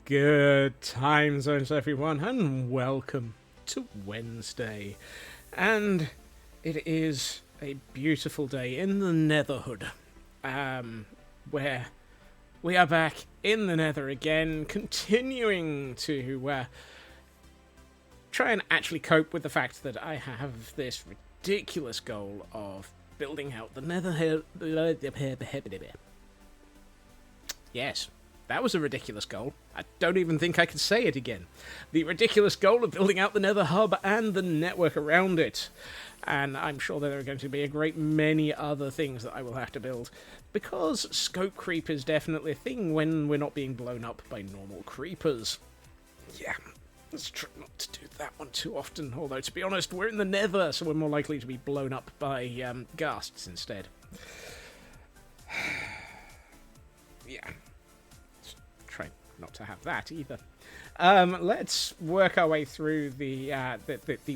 Good time zones, everyone, and welcome to Wednesday. And it is a beautiful day in the Netherhood, where we are back in the Nether again, continuing to try and actually cope with the fact that I have this ridiculous goal of building out the Nether. Yes. That was a ridiculous goal. I don't even think I could say it again. The ridiculous goal of building out the Nether Hub and the network around it. And I'm sure there are going to be a great many other things that I will have to build, because scope creep is definitely a thing when we're not being blown up by normal creepers. Yeah, let's try not to do that one too often, although to be honest, we're in the Nether, so we're more likely to be blown up by ghasts instead. Yeah. Not to have that either. Let's work our way through the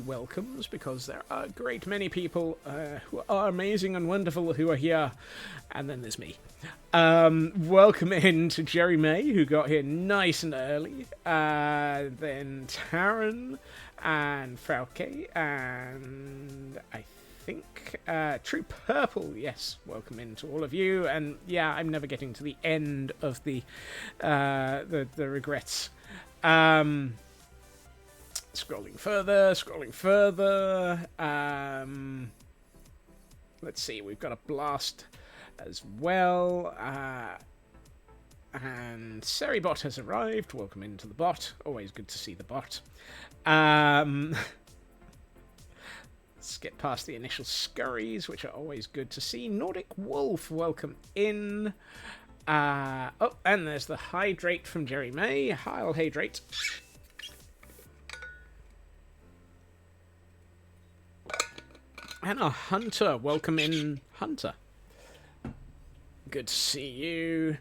welcomes, because there are a great many people who are amazing and wonderful who are here, and then there's me. Welcome in to Jerry May, who got here nice and early. Then Taryn and Frauke, and I think True Purple. Yes, welcome in to all of you. And yeah, I'm never getting to the end of the regrets. Scrolling further. Let's see, we've got a blast as well. And Seribot has arrived. Welcome into the bot. Always good to see the bot. Let's get past the initial scurries, which are always good to see. Nordic Wolf, welcome in. And there's the Hydrate from Jerry May. I'll hydrate. And a Hunter, welcome in, Hunter. Good to see you.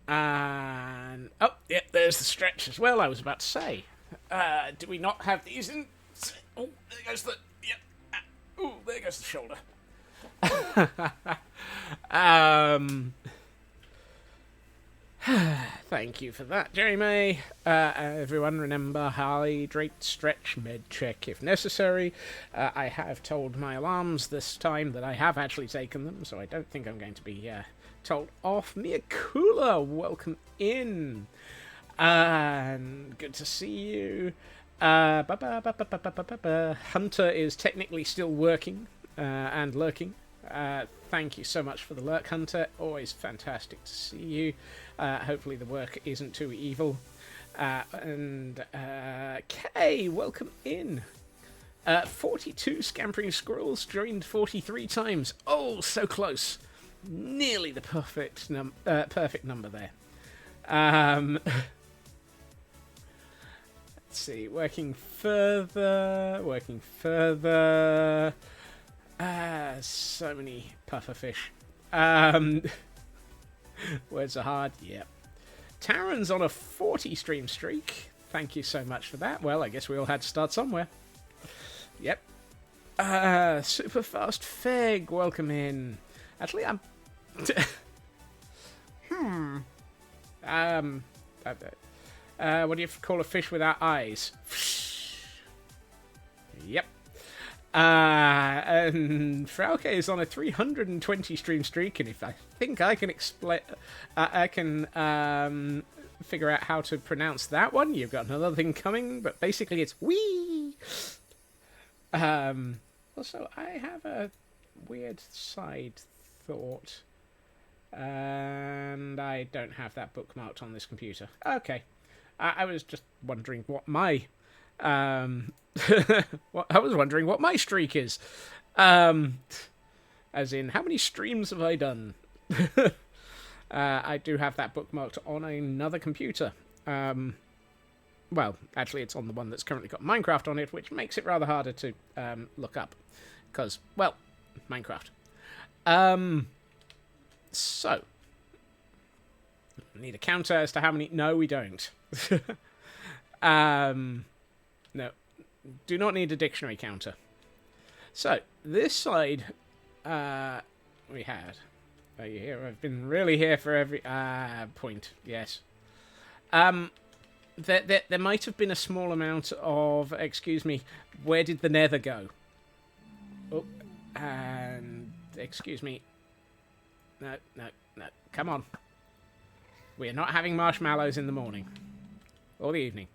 And yeah, there's the Stretch as well. I was about to say, do we not have these in? Oh, there goes the. Ooh, there goes the shoulder. Thank you for that, Jerry May. Everyone remember, hydrate, stretch, med check if necessary. I have told my alarms this time that I have actually taken them, so I don't think I'm going to be told off. Mia Kula, welcome in. And good to see you. Hunter is technically still working and lurking. Thank you so much for the lurk, Hunter. Always fantastic to see you. Hopefully the work isn't too evil. And Kay, welcome in. 42 scampering squirrels joined 43 times. Oh, so close. Nearly the perfect number there. let's see. Working further. So many puffer fish. Words are hard. Yep. Taran's on a 40 stream streak. Thank you so much for that. Well, I guess we all had to start somewhere. Yep. Super fast Feg, welcome in. Actually, I'm. What do you call a fish without eyes? Yep. And Frauke is on a 320 stream streak, and if I think I can explain, I can figure out how to pronounce that one. You've got another thing coming, but basically it's wee. Also, I have a weird side thought, and I don't have that bookmarked on this computer. Okay, I was just wondering what my I was wondering what my streak is, as in how many streams have I done? I do have that bookmarked on another computer. Well, actually, it's on the one that's currently got Minecraft on it, which makes it rather harder to look up. Because, well, Minecraft. So. Need a counter as to how many... No, we don't. No. Do not need a dictionary counter. So, this side, we had... Are you here? I've been really here for every... point. Yes. There might have been a small amount of... Excuse me. Where did the nether go? Oh, and... Excuse me. No. Come on. We're not having marshmallows in the morning. Or the evening.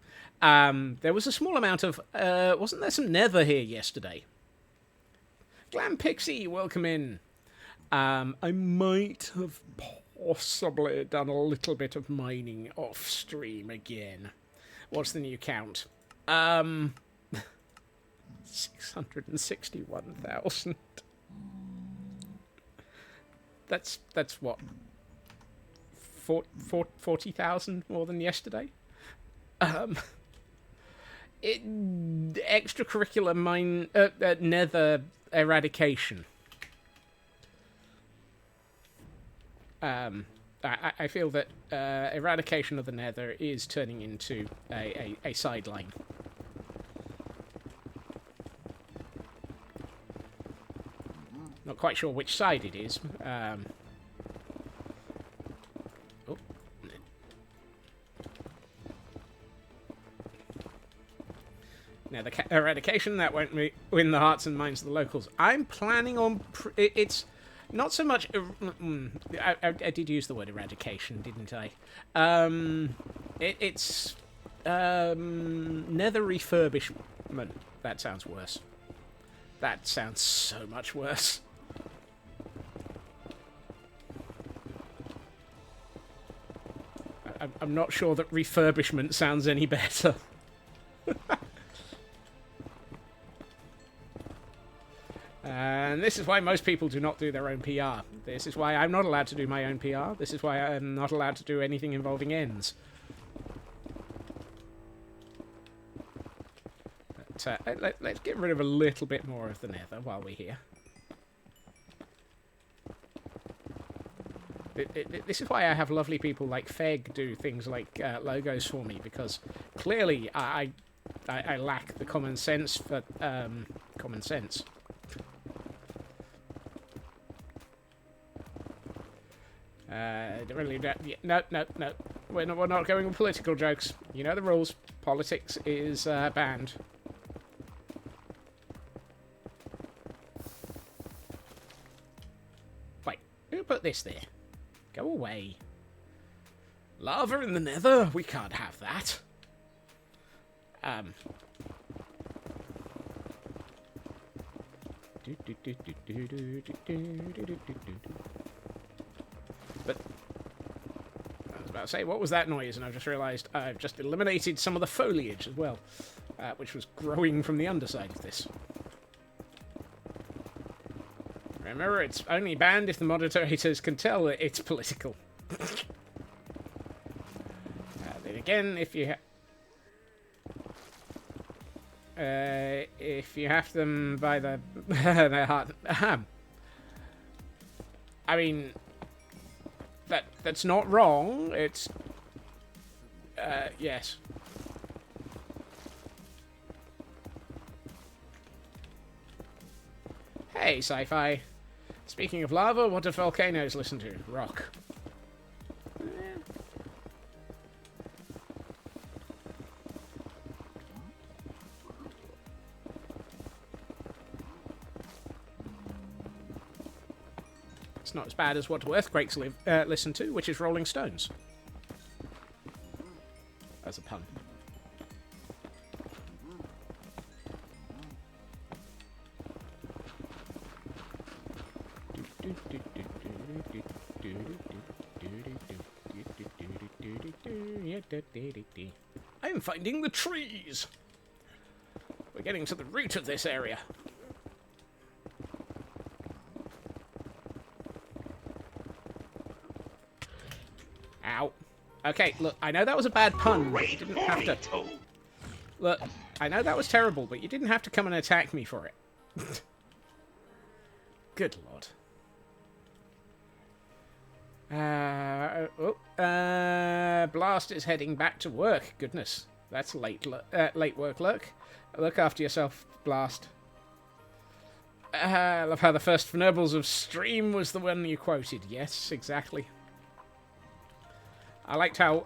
There was a small amount of... wasn't there some nether here yesterday? Glam Pixie, welcome in. I might have possibly done a little bit of mining off stream again. What's the new count? 661,000. That's what? 40,000 more than yesterday? Extracurricular nether eradication. I feel that eradication of the nether is turning into a sideline. Not quite sure which side it is. Oh. Now, the eradication, that won't win the hearts and minds of the locals. I'm planning on... It's not so much... I did use the word eradication, didn't I? It's... nether refurbishment. That sounds worse. That sounds so much worse. I'm not sure that refurbishment sounds any better. And this is why most people do not do their own PR. This is why I'm not allowed to do my own PR. This is why I'm not allowed to do anything involving ends. But let's get rid of a little bit more of the nether while we're here. This is why I have lovely people like Feg do things like logos for me, because clearly I lack the common sense for common sense. Really, no. We're not going with political jokes. You know the rules. Politics is banned. Wait, who put this there? Go away. Lava in the nether? We can't have that. But I was about to say, what was that noise? And I just realised I've just eliminated some of the foliage as well, which was growing from the underside of this. Remember, it's only banned if the moderators can tell that it's political. Then again, if you If you have them by the their heart, I mean, that's not wrong. It's yes. Hey, sci-fi. Speaking of lava, what do volcanoes listen to? Rock. It's not as bad as what do earthquakes listen to, which is Rolling Stones. That's a pun. I'm finding the trees. We're getting to the root of this area. Ow. Okay, look, I know that was a bad pun, but you didn't have to... Look, I know that was terrible, but you didn't have to come and attack me for it. Good lord. Blast is heading back to work. Goodness, that's late work, Look after yourself, Blast. I love how the first Fnurbles of Stream was the one you quoted. Yes, exactly. I liked how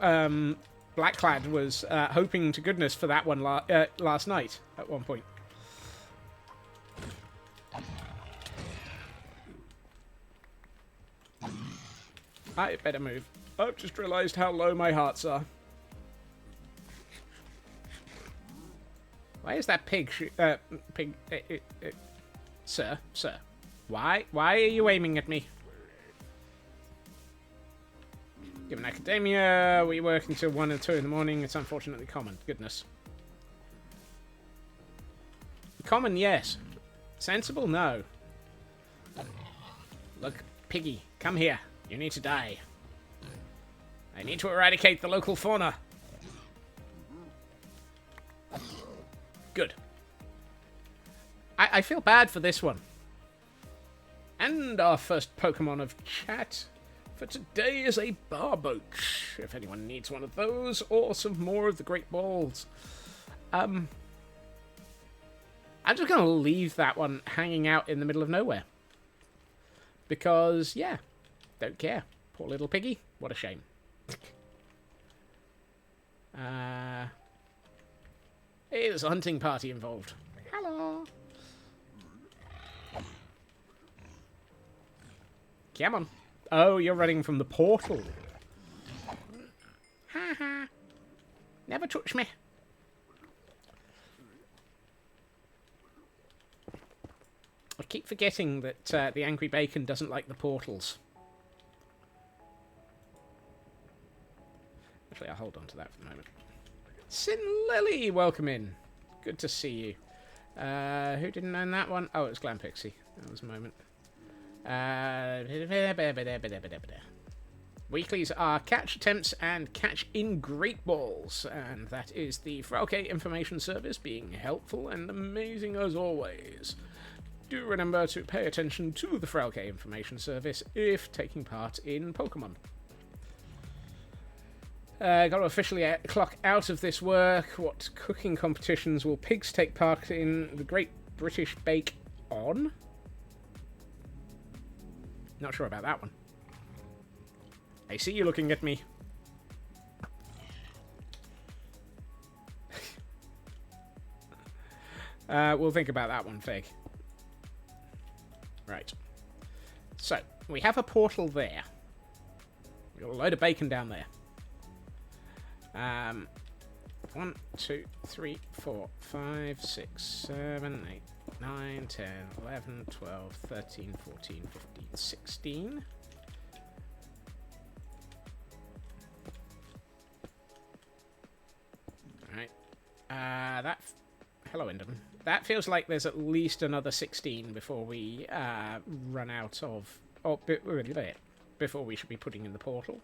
Blackclad was hoping to goodness for that one last night at one point. I better move. I've just realised how low my hearts are. Why is that pig Sir, why are you aiming at me? Given academia, we work until 1 and 2 in the morning. It's unfortunately common. Goodness. Common, yes. Sensible, no. Look, Piggy, come here. You need to die. I need to eradicate the local fauna. Good. I feel bad for this one. And our first Pokemon of chat for today is a Barboach. If anyone needs one of those, or some more of the Great Balls. I'm just going to leave that one hanging out in the middle of nowhere. Because, yeah, don't care. Poor little piggy. What a shame. Hey, there's a hunting party involved. Hello. Come on. Oh, you're running from the portal. Ha ha. Never touch me. I keep forgetting that the Angry Bacon doesn't like the portals. Actually, I'll hold on to that for the moment. Sin Lily, welcome in. Good to see you. Who didn't own that one? Oh, it was Glam Pixie. That was a moment. Weeklies are catch attempts and catch in Great Balls, and that is the Frauke Information Service being helpful and amazing as always. Do remember to pay attention to the Frauke Information Service if taking part in Pokemon. Got to officially clock out of this work. What cooking competitions will pigs take part in the Great British Bake On? Not sure about that one. I see you looking at me. We'll think about that one, Fig. Right. So, we have a portal there. We've got a load of bacon down there. 1, 2, 3, 4, 5, 6, 7, 8, 9, 10, 11, 12, 13, 14, 15, 16. Alright. Hello, Enderman. That feels like there's at least another 16 before we run out of... before we should be putting in the portal.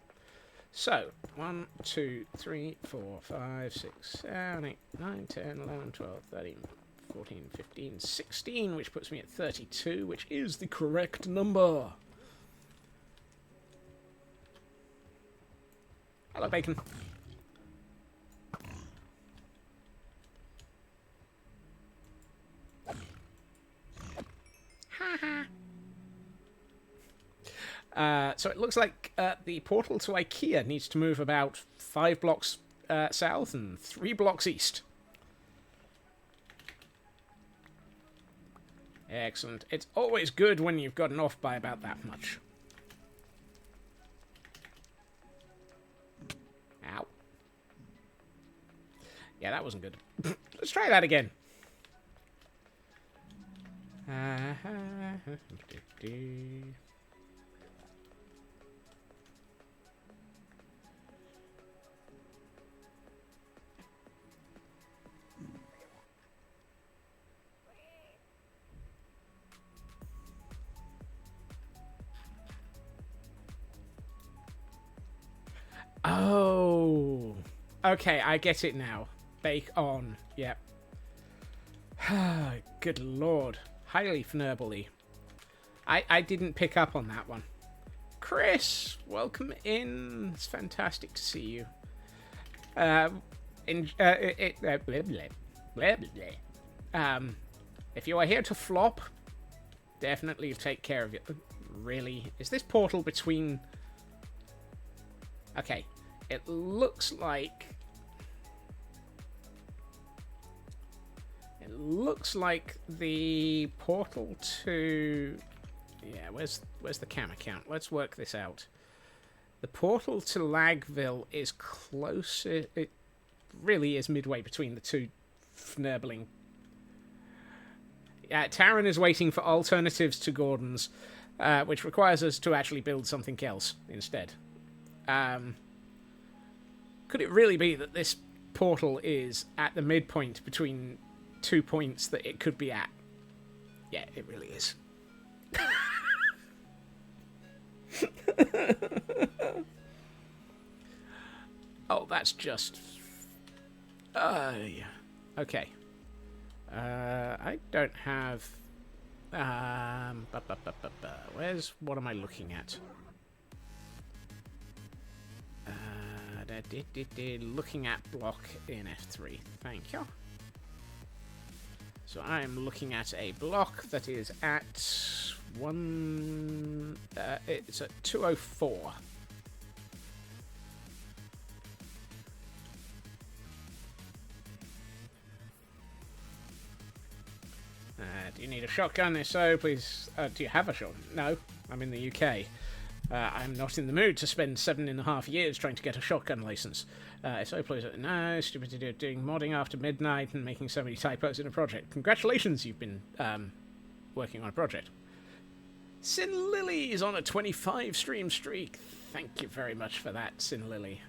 So, 1, 2, 3, 4, 5, 6, 7, 8, 9, 10, 11, 12, 13, 14, 15, 16, which puts me at 32, which is the correct number. Hello, bacon. So it looks like the portal to IKEA needs to move about 5 blocks south and 3 blocks east. Excellent. It's always good when you've gotten off by about that much. Ow. Yeah, that wasn't good. Let's try that again. Oh. Okay, I get it now. Bake on. Yep. Good lord. Highly fnurble-y. I didn't pick up on that one. Chris, welcome in. It's fantastic to see you. Blah, blah, blah, blah. If you are here to flop, definitely take care of it. Really? Is this portal between... Okay. It looks like... It looks like the portal to... Yeah, where's the camera count? Let's work this out. The portal to Lagville is closer... It really is midway between the two fnurbling. Taryn is waiting for alternatives to Gordon's, which requires us to actually build something else instead. Could it really be that this portal is at the midpoint between 2 points that it could be at? Yeah, it really is. Oh, that's just... yeah. Okay. I don't have... Where's... What am I looking at? Looking at block in F3. Thank you. So I'm looking at a block that is at it's at 204. Do you need a shotgun? If so, please. Do you have a shotgun? No, I'm in the UK. I'm not in the mood to spend 7.5 years trying to get a shotgun license. If so, please. No, stupidity of doing modding after midnight and making so many typos in a project. Congratulations, you've been working on a project. Sin Lily is on a 25 stream streak. Thank you very much for that, Sin Lily.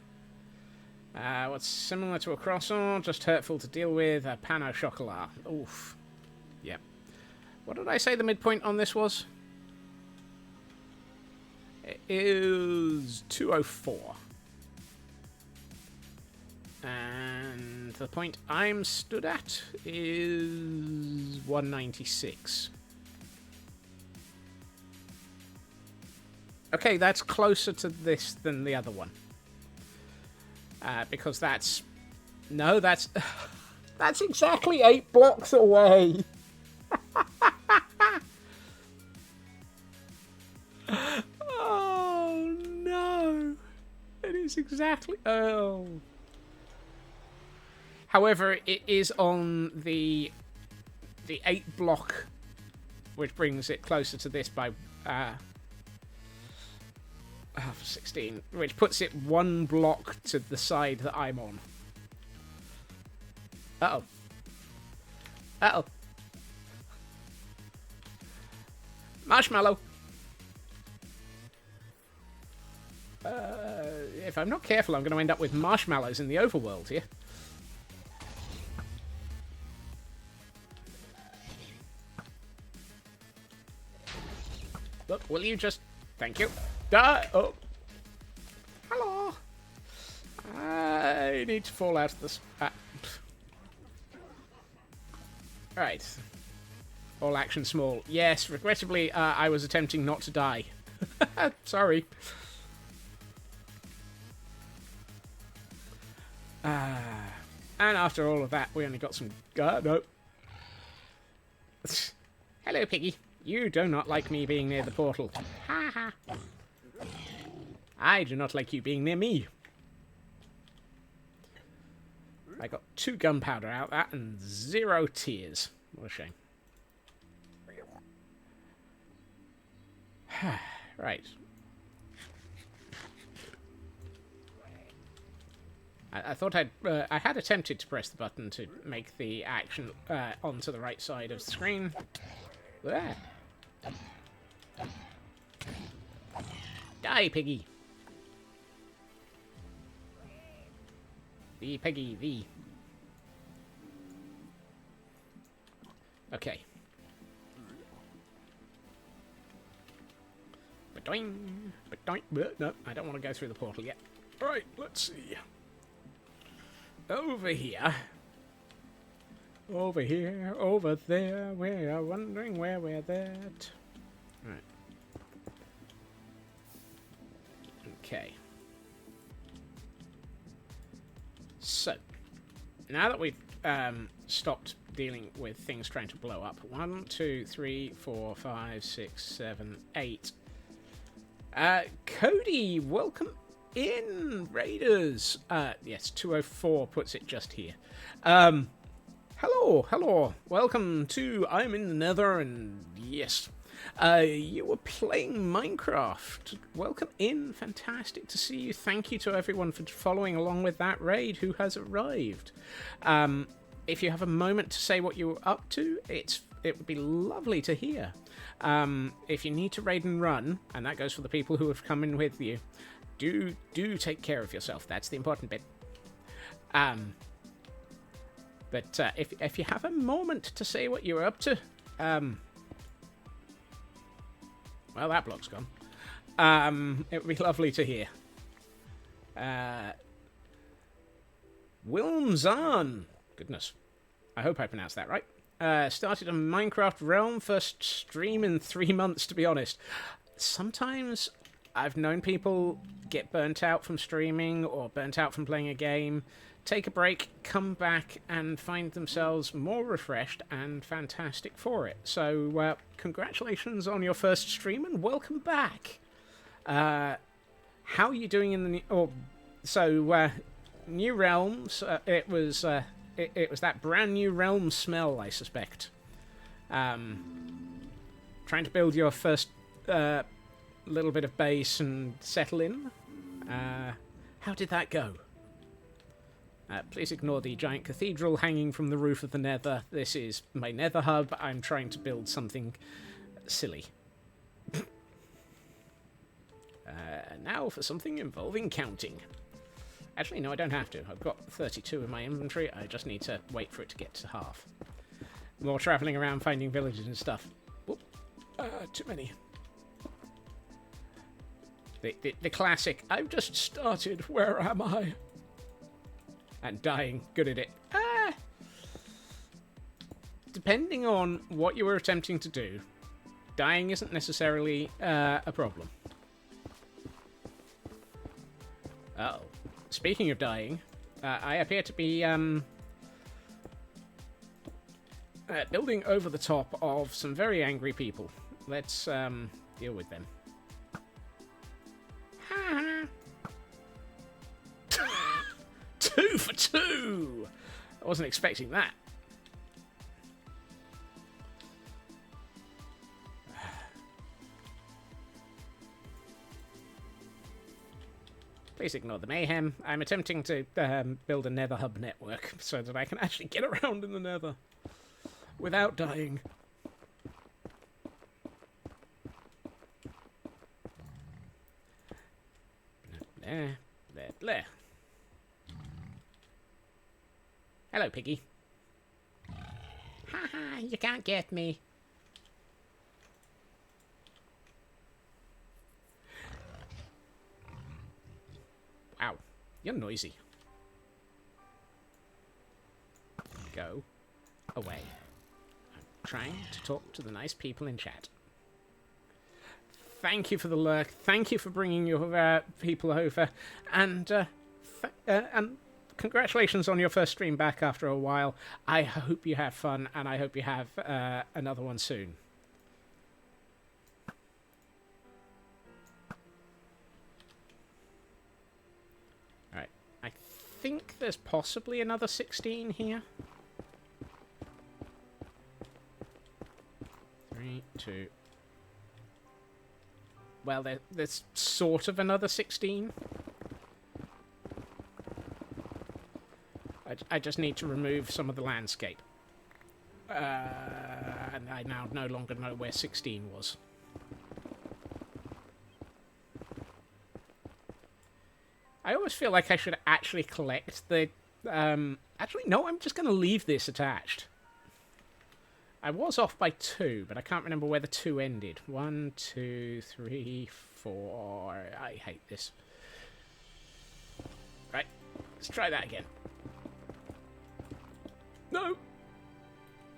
What's similar to a croissant, just hurtful to deal with? A pan au chocolat. Oof. Yep. What did I say the midpoint on this was? It is 204. And the point I'm stood at is 196. Okay, that's closer to this than the other one. Because that's... No, that's... That's exactly 8 blocks away! Oh, no! It is exactly... Oh... However, it is on the 8 block, which brings it closer to this by... half of 16, which puts it 1 block to the side that I'm on. Uh-oh. Uh-oh. Marshmallow. If I'm not careful, I'm going to end up with marshmallows in the overworld here. Look, will you just... Thank you. Oh. Hello. I need to fall out of this. Right. All action small. Yes, regrettably, I was attempting not to die. Sorry. And after all of that, we only got some... no. Hello, Piggy. You do not like me being near the portal. Ha ha. I do not like you being near me. I got 2 gunpowder out of that and 0 tears. What a shame. Right. I thought I had attempted to press the button to make the action onto the right side of the screen. There. Die, Piggy. The Piggy, the. Okay. Ba-doing, ba-doing. No, I don't want to go through the portal yet. Right, let's see. Over here. Over here, over there. We are wondering where we're at. Right. Okay. So, now that we've stopped dealing with things trying to blow up. 1, 2, 3, 4, 5, 6, 7, 8. Cody, welcome in, Raiders. Yes, 204 puts it just here. Hello. Welcome to I'm in the Nether, and yes, you were playing Minecraft. Welcome in. Fantastic to see you. Thank you to everyone for following along with that raid who has arrived. If you have a moment to say what you were up to, it would be lovely to hear. If you need to raid and run, and that goes for the people who have come in with you, do take care of yourself. That's the important bit. But if you have a moment to say what you're up to, well, that block's gone. It would be lovely to hear. Wilmzan. Goodness. I hope I pronounced that right. Started a Minecraft Realm, first stream in 3 months, to be honest. Sometimes I've known people get burnt out from streaming or burnt out from playing a game, take a break, come back and find themselves more refreshed and fantastic for it. So, congratulations on your first stream and welcome back. How are you doing in the New Realms? It was that brand new realm smell, I suspect. Trying to build your first little bit of base and settle in. How did that go? Please ignore the giant cathedral hanging from the roof of the Nether. This is my Nether hub. I'm trying to build something silly. Now for something involving counting. Actually, no, I don't have to. I've got 32 in my inventory. I just need to wait for it to get to half. More travelling around finding villages and stuff. Whoop. Too many. The classic, I've just started, where am I? And dying, good at it. Depending on what you were attempting to do, dying isn't necessarily a problem. Uh-oh. Speaking of dying, I appear to be building over the top of some very angry people. Let's deal with them. 2 for 2! I wasn't expecting that. Please ignore the mayhem. I'm attempting to build a Nether hub network so that I can actually get around in the Nether without dying. There. Hello, Piggy. Haha, you can't get me. Wow, you're noisy. away. I'm trying to talk to the nice people in chat. Thank you for the lurk. Thank you for bringing your people over. And congratulations on your first stream back after a while. I hope you have fun, and I hope you have another one soon. Alright. I think there's possibly another 16 here. 3, 2... Well, there's sort of another 16. I just need to remove some of the landscape. And I now no longer know where 16 was. I always feel like I should actually collect the... actually, no, I'm just going to leave this attached. I was off by 2, but I can't remember where the 2 ended. 1, 2, 3, 4... I hate this. Right, let's try that again. No!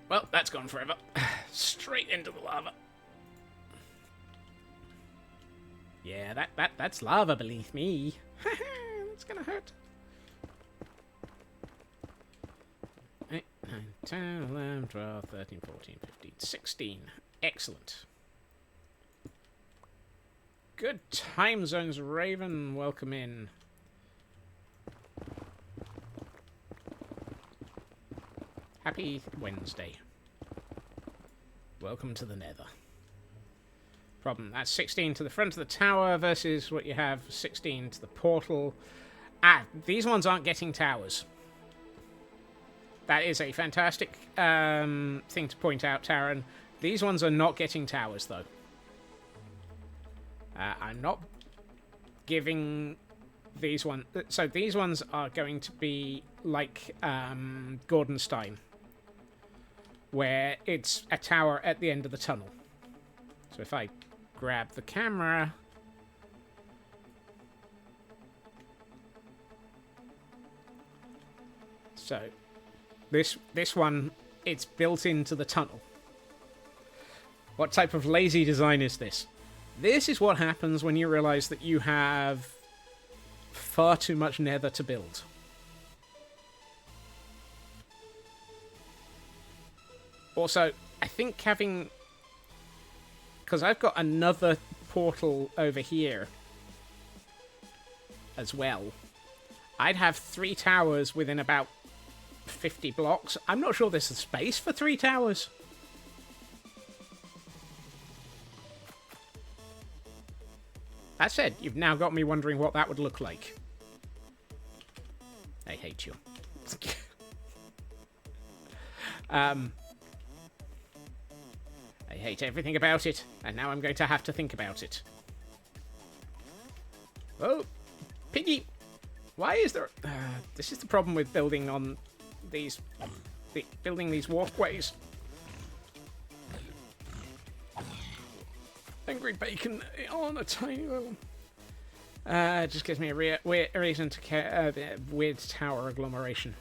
Well, that's gone forever. Straight into the lava. Yeah, that's lava, believe me. That's gonna hurt. 8, 9, 10, 11, 12, 13, 14, 15, 16. Excellent. Good time zones, Raven. Welcome in. Happy Wednesday. Welcome to the nether. Problem, that's 16 to the front of the tower versus what you have 16 to the portal. Ah, these ones aren't getting towers. That is a fantastic thing to point out, Taran. These ones are not getting towers, though. I'm not giving these ones... So these ones are going to be like Gordonstein, where it's a tower at the end of the tunnel. So if I grab the camera... So... This one, it's built into the tunnel. What type of lazy design is this? This is what happens when you realize that you have far too much nether to build. Also, I think having... Because I've got another portal over here as well. I'd have 3 towers within about 50 blocks. I'm not sure there's a space for 3 towers. That said, you've now got me wondering what that would look like. I hate you. I hate everything about it, and now I'm going to have to think about it. Oh, Piggy! Why is there... this is the problem with building on these... building these walkways. Angry bacon on a tiny little... it just gives me a reason to care... weird tower agglomeration.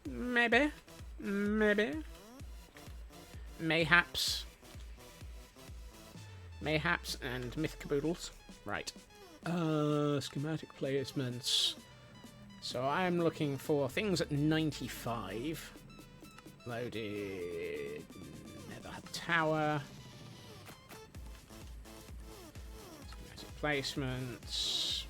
Maybe. Mayhaps. Mayhaps and myth caboodles. Right. Schematic placements. So I'm looking for things at 95. Loaded. Nether hub tower. Schematic placements.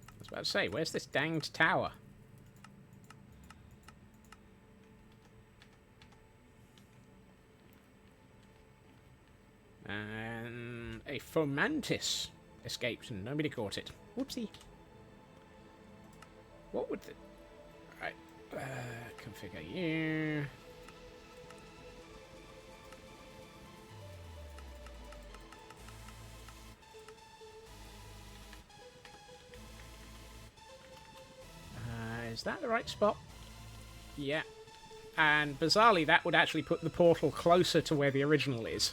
I was about to say, where's this danged tower? And a fomantis escaped and nobody caught it. Whoopsie. What would the... Right. Configure you. Is that the right spot? Yeah. and bizarrely, that would actually put the portal closer to where the original is.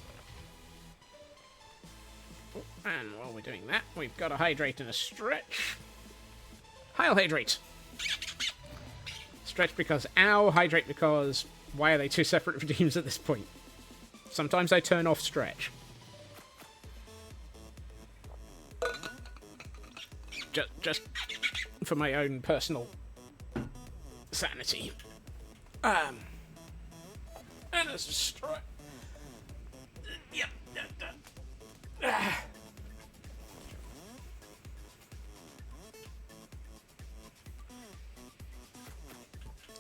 And while we're doing that, we've got a hydrate and a stretch. I'll hydrate. Stretch because ow, hydrate because why are they two separate redeems at this point? Sometimes I turn off stretch. Just for my own personal sanity. And a stretch. Yep.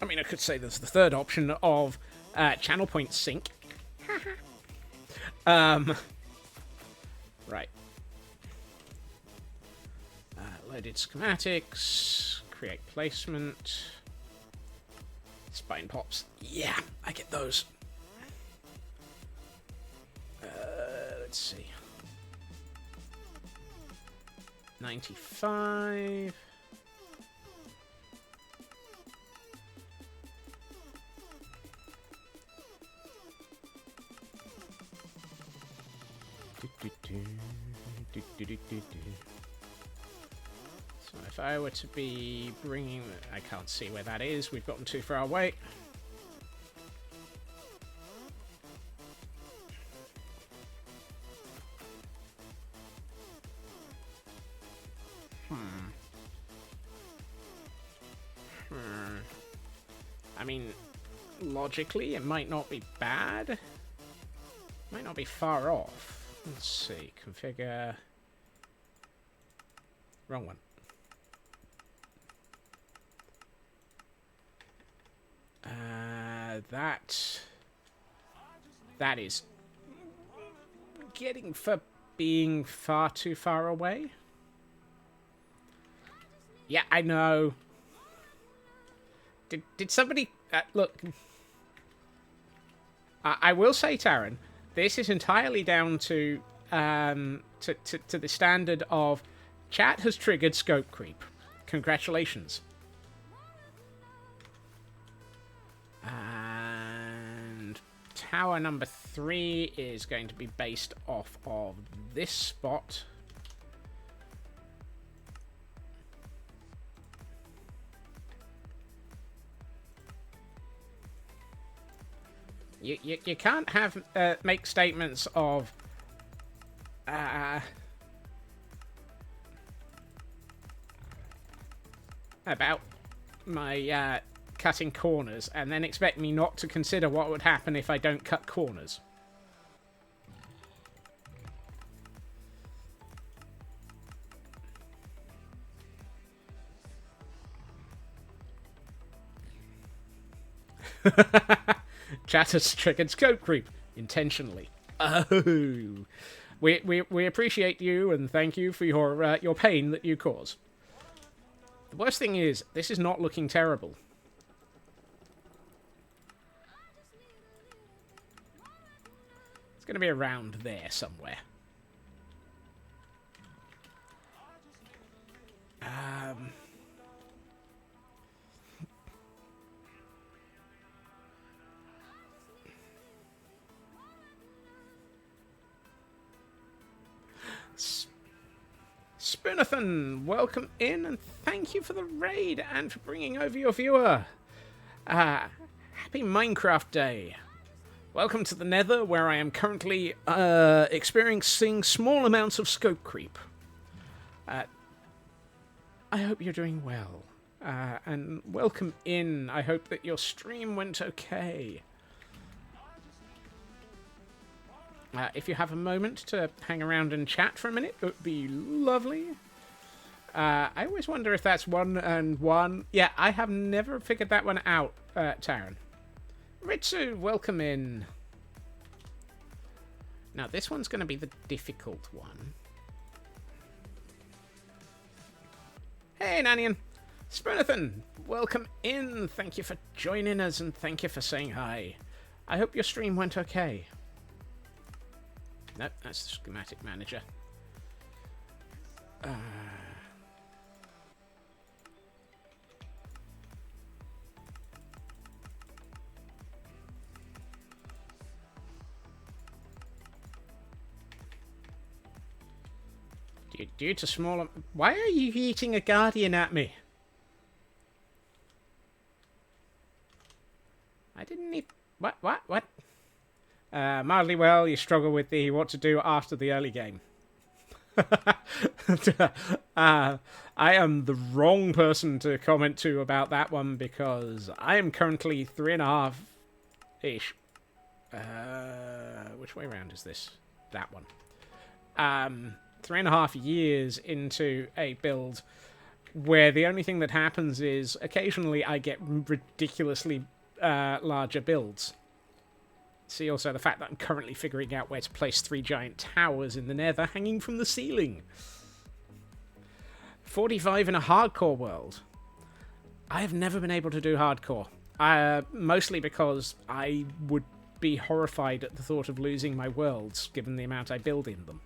I mean, I could say there's the third option of channel point sync. Right. Loaded schematics. Create placement. Spine pops. Yeah, I get those. Let's see. 95. So if I were to be bringing... I can't see where that is. We've gotten too far away. I mean, logically, it might not be bad. Might not be far off. Let's see. Configure. Wrong one. That is getting for being far too far away. Yeah, I know. Did somebody look? I will say, Taryn, this is entirely down to the standard of chat has triggered scope creep. Congratulations. And tower number 3 is going to be based off of this spot. You can't have make statements of about my cutting corners and then expect me not to consider what would happen if I don't cut corners. Chat has triggered scope creep intentionally. Oh, we appreciate you and thank you for your pain that you cause. The worst thing is, this is not looking terrible. It's going to be around there somewhere. Spoonathan, welcome in and thank you for the raid and for bringing over your viewer. Happy Minecraft Day. Welcome to the Nether, where I am currently experiencing small amounts of scope creep. I hope you're doing well. And welcome in. I hope that your stream went okay. If you have a moment to hang around and chat for a minute, it would be lovely. I always wonder if that's 1 and 1. Yeah, I have never figured that one out, Taryn. Ritsu, welcome in. Now, this one's going to be the difficult one. Hey, Nanian. Spoonathan, welcome in. Thank you for joining us and thank you for saying hi. I hope your stream went okay. Nope, that's the schematic manager. Due to smaller... Why are you eating a guardian at me? I didn't need... What? Mildly well, you struggle with the what to do after the early game. I am the wrong person to comment to about that one because I am currently 3.5-ish. Which way around is this? That one. 3.5 years into a build where the only thing that happens is occasionally I get ridiculously larger builds. See also the fact that I'm currently figuring out where to place 3 giant towers in the nether hanging from the ceiling. 45 in a hardcore world. I have never been able to do hardcore. Mostly because I would be horrified at the thought of losing my worlds, given the amount I build in them.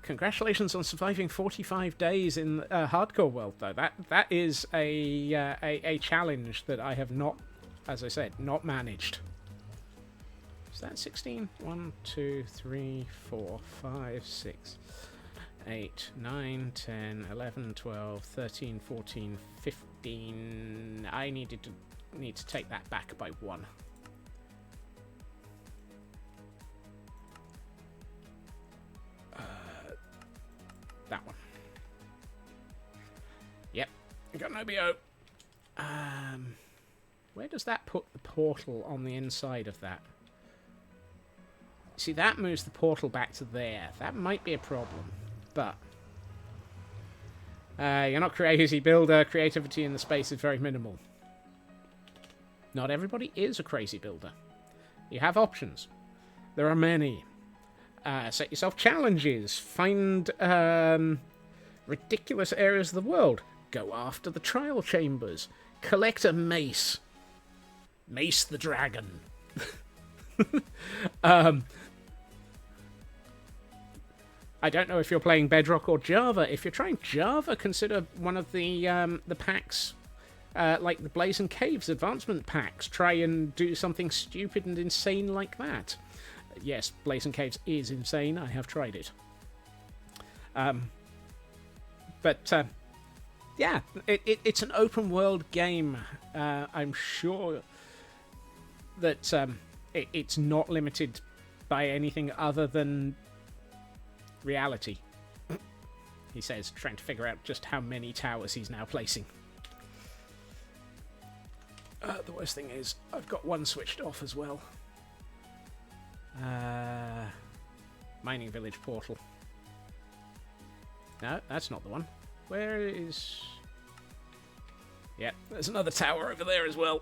Congratulations on surviving 45 days in hardcore world, though. That is a challenge that I have not, as I said, not managed. Is that 16? 1, 2, 3, 4, 5, 6, 8, 9, 10, 11, 12, 13, 14, 15. I need to take that back by 1. That one. Yep. I got an OBO. Where does that put the portal on the inside of that? See, that moves the portal back to there. That might be a problem. But you're not crazy builder. Creativity in the space is very minimal. Not everybody is a crazy builder. You have options. There are many. Set yourself challenges. Find ridiculous areas of the world. Go after the trial chambers. Collect a mace. Mace the dragon. I don't know if you're playing Bedrock or Java. If you're trying Java, consider one of the packs, like the Blazing Caves advancement packs. Try and do something stupid and insane like that. Yes, Blazing Caves is insane. I have tried it. Yeah, it's an open world game. I'm sure that it's not limited by anything other than reality. He says, trying to figure out just how many towers he's now placing. The worst thing is, I've got one switched off as well. Mining village portal. No, that's not the one. Where is... Yep, there's another tower over there as well.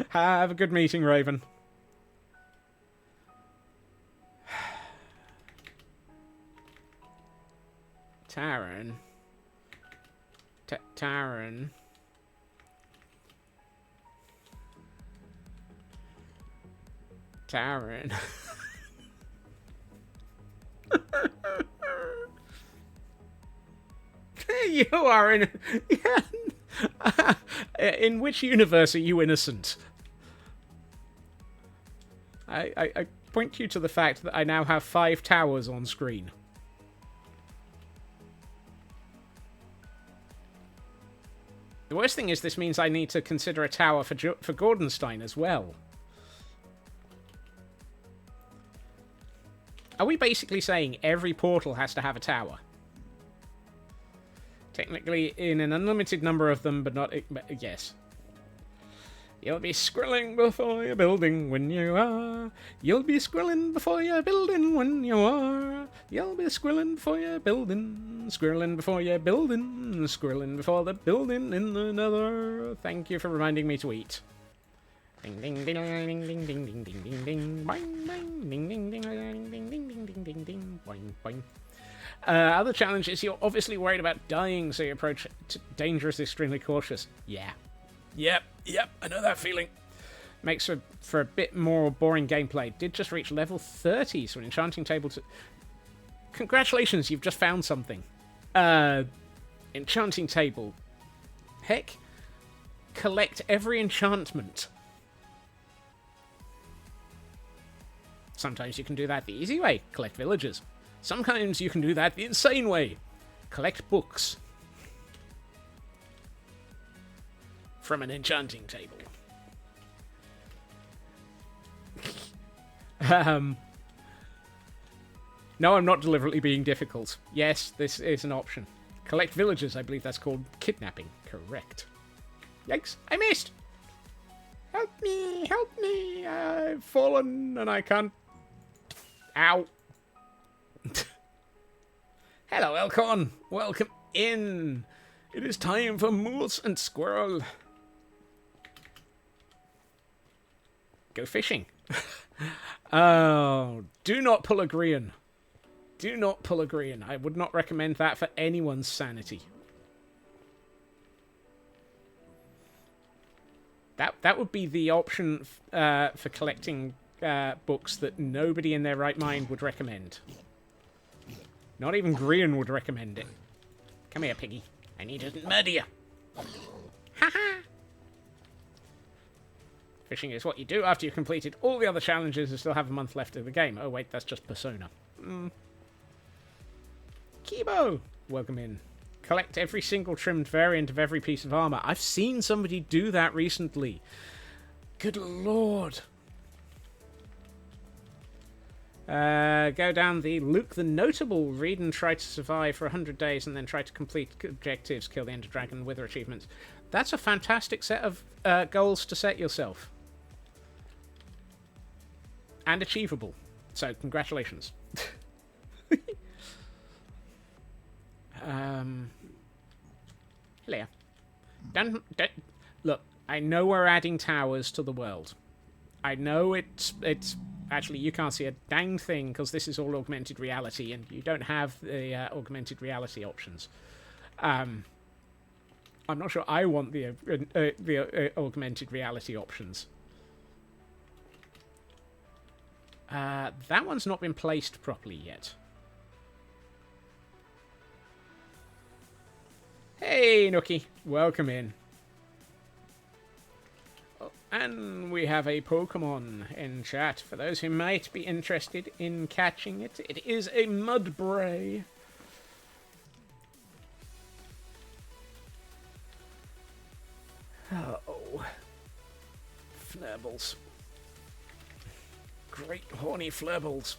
Have a good meeting, Raven. Taran. Taran. Taran. You are in... in which universe are you innocent? I point you to the fact that I now have 5 towers on screen. The worst thing is this means I need to consider a tower for Gordonstein as well. Are we basically saying every portal has to have a tower? Technically, in an unlimited number of them, but not... But yes. You'll be squirreling before you're building when you are. You'll be squirreling before you're building when you are. You'll be squirreling before you're building. Squirreling before you're building. Squirreling before the building in the nether. Thank you for reminding me to eat. Ding ding ding ding ding ding ding ding ding ding boing boing ding ding ding ding ding ding ding ding ding ding boing boing. Other challenge is you're obviously worried about dying, so you approach dangerous, extremely cautious. Yeah. Yep, I know that feeling. Makes for a bit more boring gameplay. Did just reach level 30, so an enchanting table to... Congratulations, you've just found something. Enchanting table. Heck, collect every enchantment. Sometimes you can do that the easy way, collect villagers. Sometimes you can do that the insane way, collect books from an enchanting table. No, I'm not deliberately being difficult. Yes, this is an option. Collect villagers, I believe that's called kidnapping. Correct. Yikes, I missed! Help me, help me! I've fallen and I can't... Ow. Hello, Elcon. Welcome in. It is time for moose and squirrel. Go fishing. Oh, do not pull a green. Do not pull a green. I would not recommend that for anyone's sanity. That would be the option for collecting books that nobody in their right mind would recommend. Not even Grian would recommend it. Come here, piggy. I need to murder you. Haha. Fishing is what you do after you've completed all the other challenges and still have a month left of the game. Oh wait, that's just Persona. Kibo! Welcome in. Collect every single trimmed variant of every piece of armor. I've seen somebody do that recently. Good lord. Go down the Luke the Notable. Read and try to survive for 100 days and then try to complete objectives. Kill the Ender Dragon, Wither achievements. That's a fantastic set of goals to set yourself. And achievable. So, congratulations. Hello. Look, I know we're adding towers to the world. I know it's actually, you can't see a dang thing because this is all augmented reality and you don't have the augmented reality options. I'm not sure I want the augmented reality options. That one's not been placed properly yet. Hey, Nookie. Welcome in. Oh, and we have a Pokemon in chat. For those who might be interested in catching it, it is a Mudbray. Oh. Flurbles. Great horny Flurbles.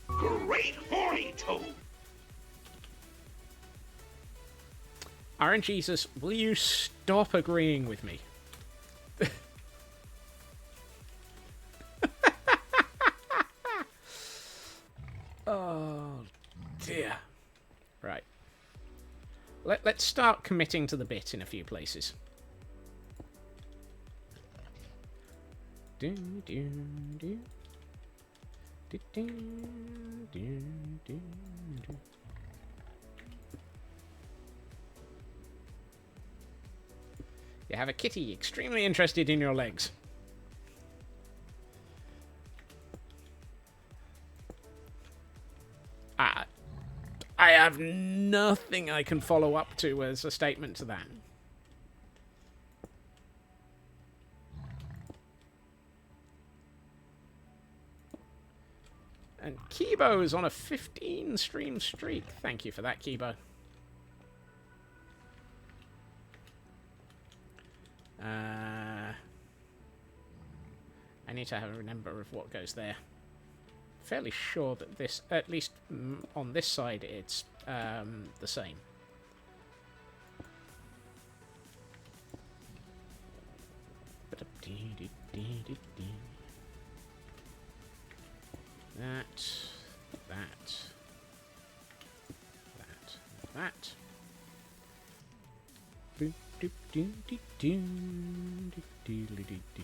Great horny toad. Aaron Jesus, will you stop agreeing with me? Oh, dear. Right. Let's start committing to the bit in a few places. Do, do, do. Do, do, do, do, do. You have a kitty extremely interested in your legs. I have nothing I can follow up to as a statement to that. And Kibo is on a 15 stream streak. Thank you for that, Kibo. I need to have a number of what goes there. Fairly sure that this, at least on this side, it's the same. That. Boop, doop, doo, doo, doo, doo, doo, doo, doo, doo.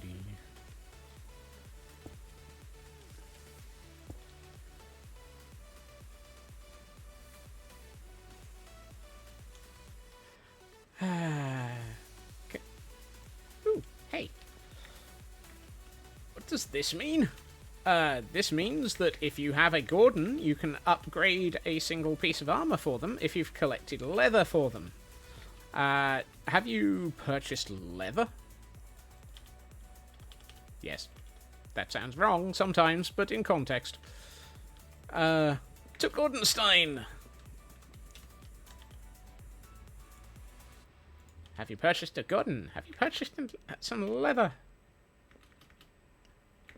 Okay. Ooh, hey. What does this mean? This means that if you have a Gordon, you can upgrade a single piece of armor for them if you've collected leather for them. Have you purchased leather? Yes. That sounds wrong sometimes, but in context. To Gordonstein! Have you purchased a Gordon? Have you purchased some leather?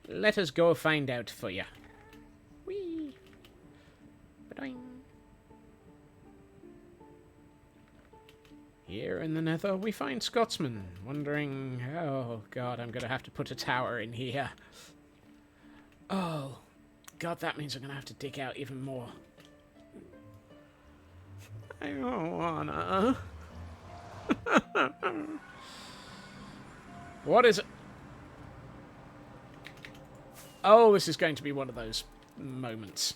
Let us go find out for you. Whee! Ba-doing. Here in the Nether, we find Scotsman, wondering, oh god, I'm going to have to put a tower in here. Oh, god, that means I'm going to have to dig out even more. I don't wanna. What is it? Oh, this is going to be one of those moments.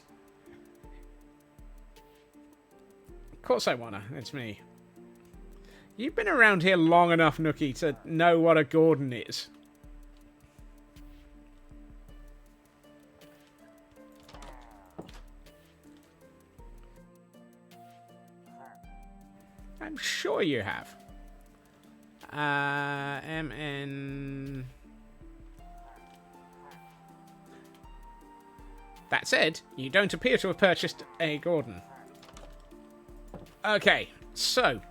Of course I wanna. It's me. You've been around here long enough, Nookie, to know what a Gordon is. I'm sure you have. MN... That said, you don't appear to have purchased a Gordon. Okay, so...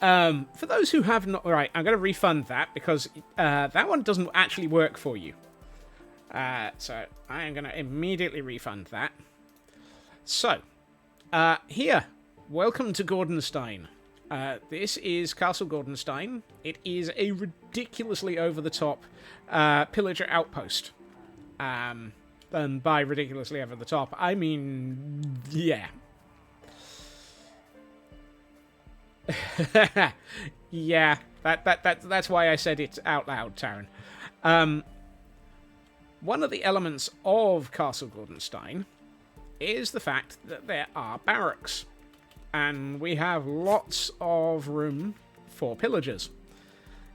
for those who have not... Right, I'm going to refund that, because that one doesn't actually work for you. So, I am going to immediately refund that. So, here. Welcome to Gordonstein. This is Castle Gordonstein. It is a ridiculously over-the-top pillager outpost. And by ridiculously over the top, I mean, yeah. Yeah, that's why I said it out loud, Taryn. One of the elements of Castle Gordonstein is the fact that there are barracks. And we have lots of room for pillagers.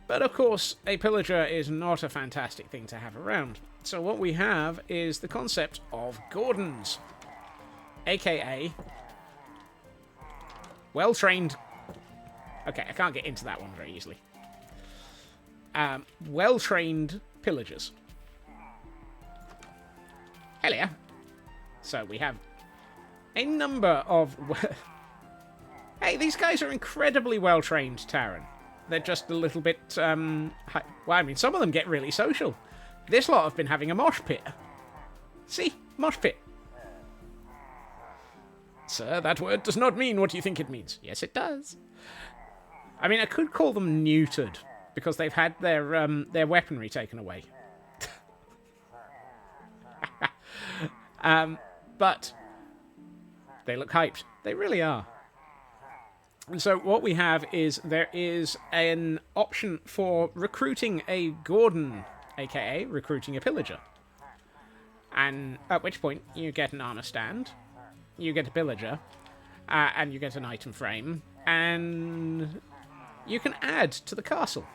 But of course, a pillager is not a fantastic thing to have around. So what we have is the concept of Gordons. AKA... well-trained... Okay, I can't get into that one very easily. Well-trained pillagers. Hell yeah. So we have a number of... Hey, these guys are incredibly well-trained, Taryn. They're just a little bit, well, I mean, some of them get really social. This lot have been having a mosh pit. See? Mosh pit. Sir, that word does not mean what you think it means. Yes, it does. I mean, I could call them neutered, because they've had their weaponry taken away. But they look hyped. They really are. And so what we have is there is an option for recruiting a Gordon, aka recruiting a pillager. And at which point you get an armor stand, you get a pillager, and you get an item frame, and you can add to the castle.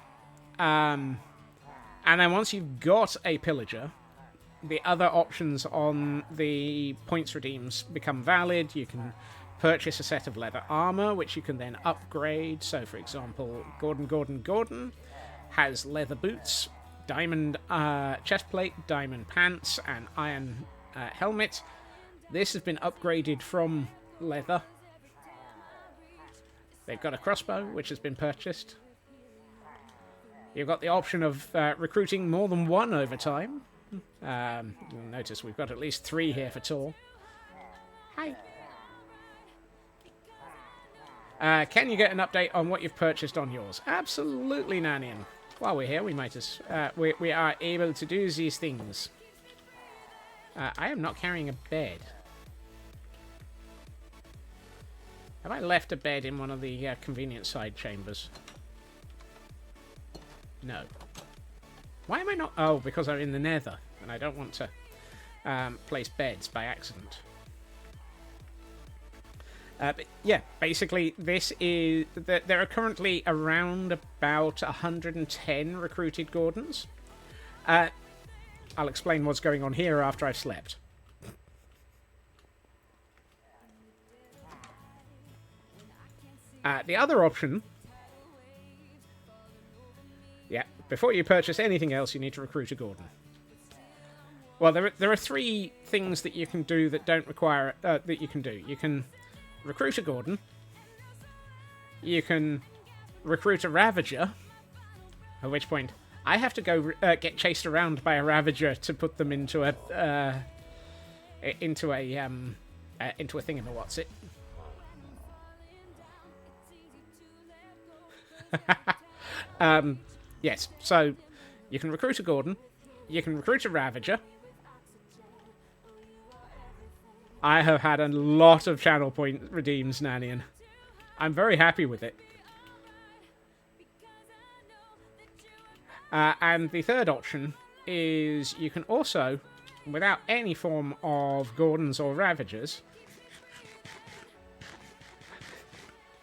And then once you've got a pillager, the other options on the points redeems become valid. You can purchase a set of leather armor, which you can then upgrade. So, for example, Gordon has leather boots, diamond chestplate, diamond pants, and iron helmet. This has been upgraded from leather. They've got a crossbow, which has been purchased. You've got the option of recruiting more than one over time. You'll notice we've got at least 3 here for Tor. Hi. Can you get an update on what you've purchased on yours? Absolutely, Nanian. While we're here, we might as we are able to do these things. I am not carrying a bed. Have I left a bed in one of the convenient side chambers? No. Why am I not? Oh, because I'm in the Nether, and I don't want to place beds by accident. But yeah, basically, this is... There are currently around about 110 recruited Gordons. I'll explain what's going on here after I've slept. The other option... Yeah, before you purchase anything else, you need to recruit a Gordon. Well, there are 3 things that you can do that don't require... that you can do. You can recruit a Gordon. You can recruit a Ravager. At which point, I have to go get chased around by a Ravager to put them into a... into a thingamawhat's-it. Yes, so you can recruit a Gordon, you can recruit a Ravager. I have had a lot of channel point redeems, Nanian. I'm very happy with it. And the third option is you can also, without any form of Gordons or Ravagers...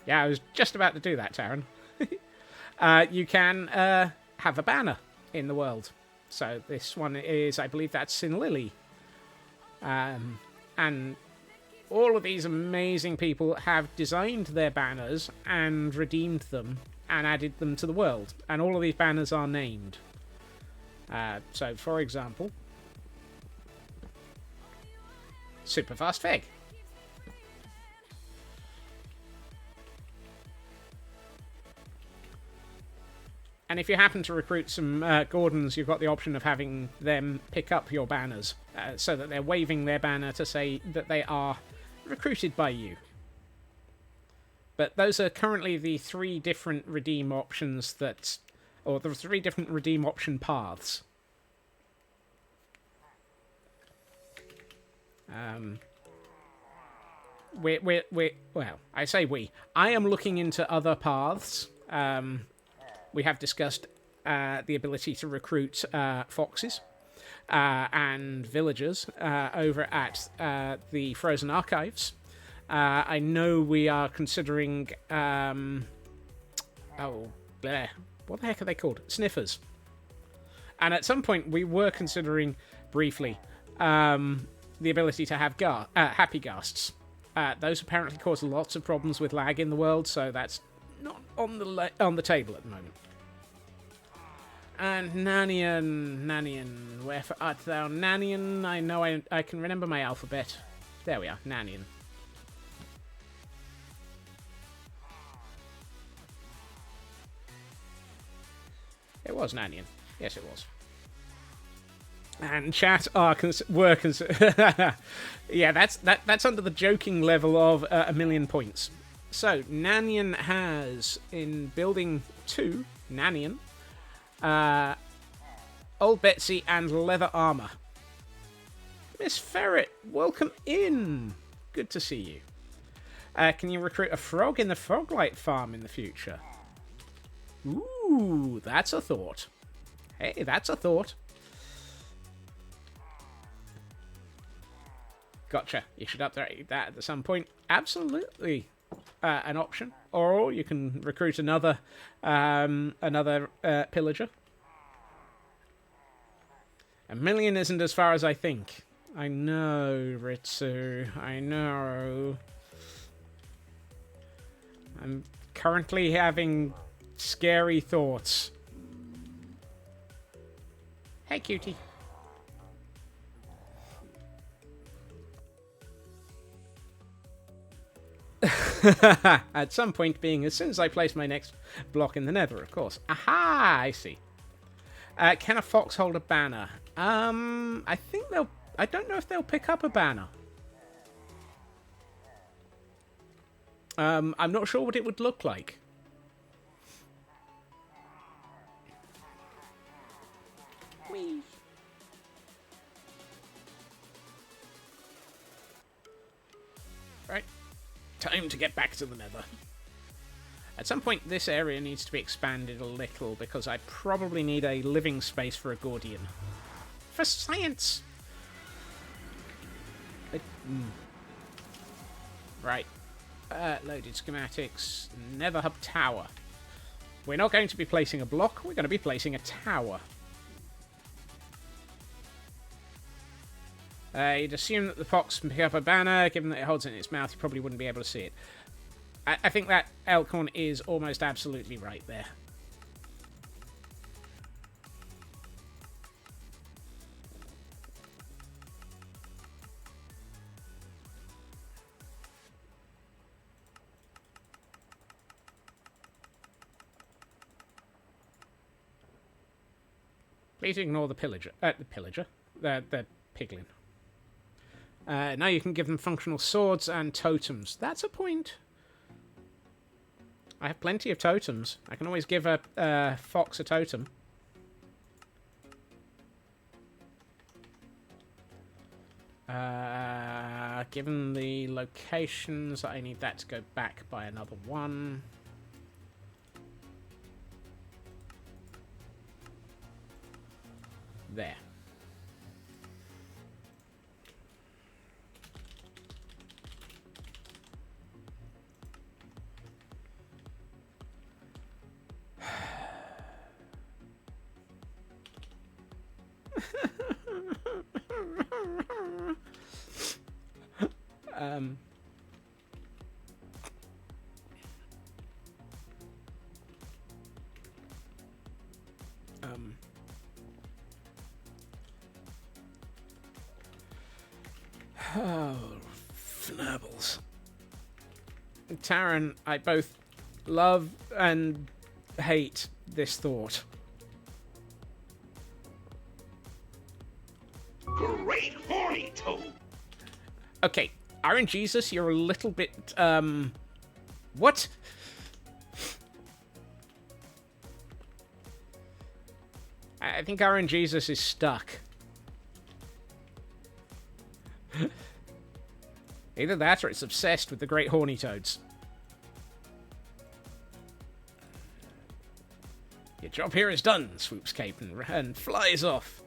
Yeah, I was just about to do that, Taryn. You can have a banner in the world. So this one is, I believe that's Sin Lily. And all of these amazing people have designed their banners and redeemed them and added them to the world. And all of these banners are named. So, for example, Superfast Fig. And if you happen to recruit some Gordons, you've got the option of having them pick up your banners, so that they're waving their banner to say that they are recruited by you. But those are currently the 3 different redeem options that... or the 3 different redeem option paths. Well, I say we. I am looking into other paths. We have discussed the ability to recruit foxes and villagers over at the Frozen Archives. I know we are considering... what the heck are they called? Sniffers. And at some point we were considering, briefly, the ability to have happy ghasts. Those apparently cause lots of problems with lag in the world, so that's not on the table at the moment. And Nanian, where art thou? Nanian, I know I can remember my alphabet. There we are, Nanian. It was Nanian. Yes, it was. And chat are yeah, that's under the joking level of 1,000,000 points. So Nanian has in building 2 Nanian, Old Betsy, and leather armor. Miss Ferret, welcome in. Good to see you. Can you recruit a frog in the Froglight farm in the future? Ooh, that's a thought. Hey, that's a thought. Gotcha. You should update that at some point. Absolutely, an option. Or you can recruit another pillager. 1,000,000 isn't as far as I think. I know, Ritsu. I know. I'm currently having scary thoughts. Hey, cutie. At some point being as soon as I place my next block in the nether, of course. Aha! I see. Can a fox hold a banner? I think they'll... I don't know if they'll pick up a banner. I'm not sure what it would look like. Whee! Right. Time to get back to the nether. At some point, this area needs to be expanded a little, because I probably need a living space for a Gordian. For science! Right. Loaded schematics. Nether hub tower. We're not going to be placing a block, we're going to be placing a tower. You'd assume that the fox can pick up a banner, given that it holds it in its mouth, you probably wouldn't be able to see it. I think that Elkhorn is almost absolutely right there. Please ignore the pillager. The piglin. Now you can give them functional swords and totems. That's a point. I have plenty of totems. I can always give a fox a totem. Given the locations, I need that to go back by another one. There. Oh, fnabbles. Taran, I both love and hate this thought. Great horny toad. Okay, Iron Jesus, you're a little bit, what? I think Iron Jesus is stuck. Either that or it's obsessed with the great horny toads. Your job here is done, swoops Cape and flies off.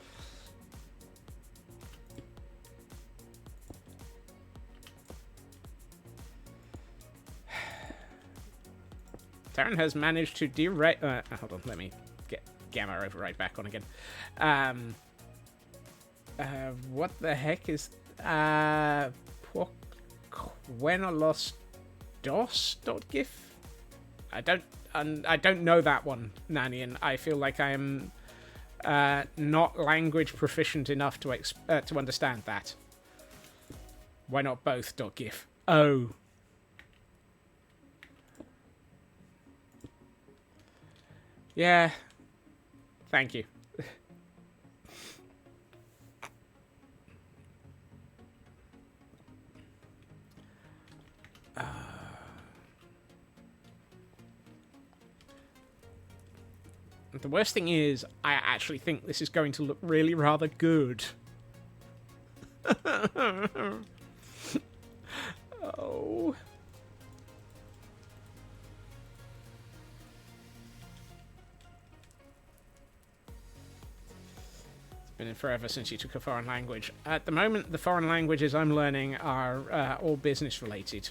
Taran has managed to hold on, let me get Gamma Override back on again. What the heck is... Buenos dos.gif? I don't know that one, Nanny, and I feel like I am not language proficient enough to understand that. Why not both.gif? Oh. Yeah. Thank you. The worst thing is, I actually think this is going to look really rather good. Oh. It's been forever since you took a foreign language. At the moment, the foreign languages I'm learning are all business related.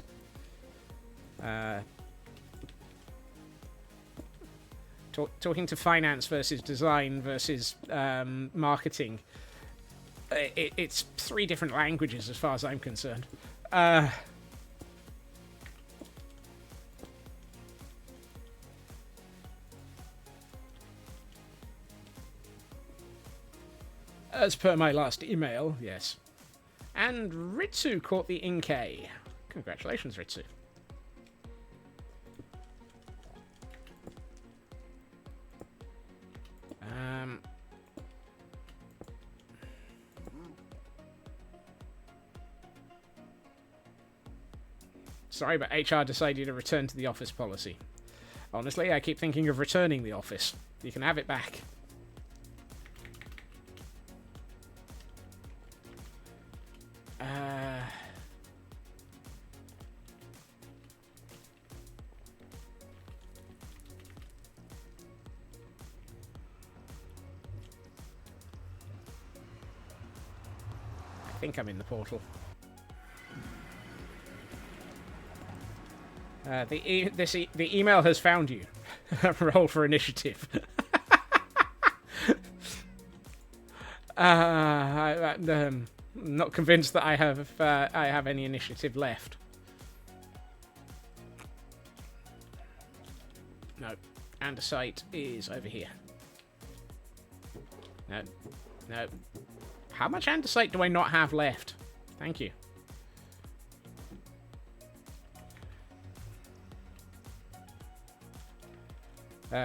Talking to finance versus design versus marketing. It's 3 different languages as far as I'm concerned. As per my last email, yes. And Ritsu caught the Inkei. Congratulations, Ritsu. Sorry, but HR decided to return to the office policy. Honestly, I keep thinking of returning the office. You can have it back. I think I'm in the portal. The email has found you. Roll for initiative. Not convinced that I have any initiative left. No. Andesite is over here. No. No. How much andesite do I not have left? Thank you.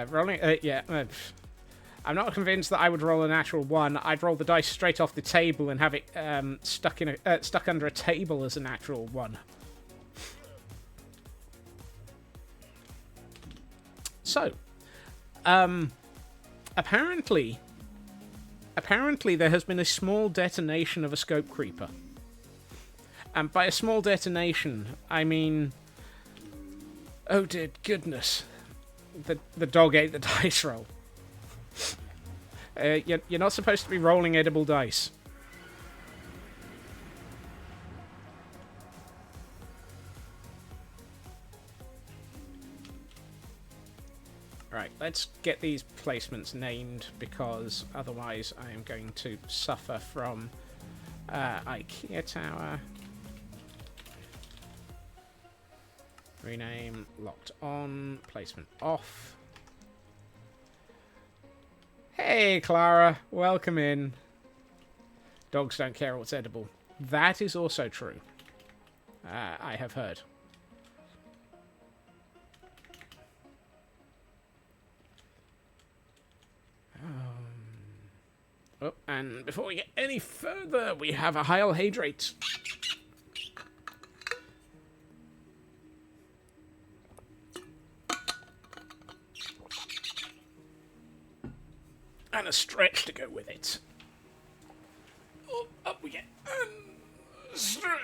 Rolling... yeah. I'm not convinced that I would roll a natural 1. I'd roll the dice straight off the table and have it stuck under a table as a natural 1. So, apparently there has been a small detonation of a scope creeper. And by a small detonation, I mean... Oh dear goodness. The dog ate the dice roll. You're not supposed to be rolling edible dice. Right, let's get these placements named, because otherwise I am going to suffer from IKEA tower. Rename, locked on, placement off. Hey, Clara, welcome in. Dogs don't care what's edible. That is also true. I have heard. Oh, and before we get any further, we have a Heil Hydrate. And a stretch to go with it. Oh, up we get. Stretch.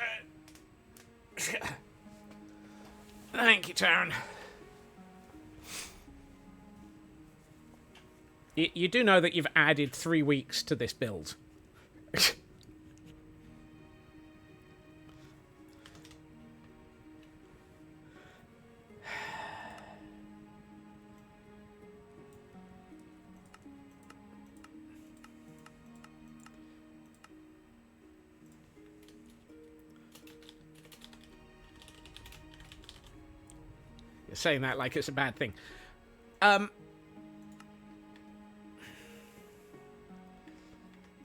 Thank you, Taryn. You do know that you've added 3 weeks to this build. You're saying that like it's a bad thing.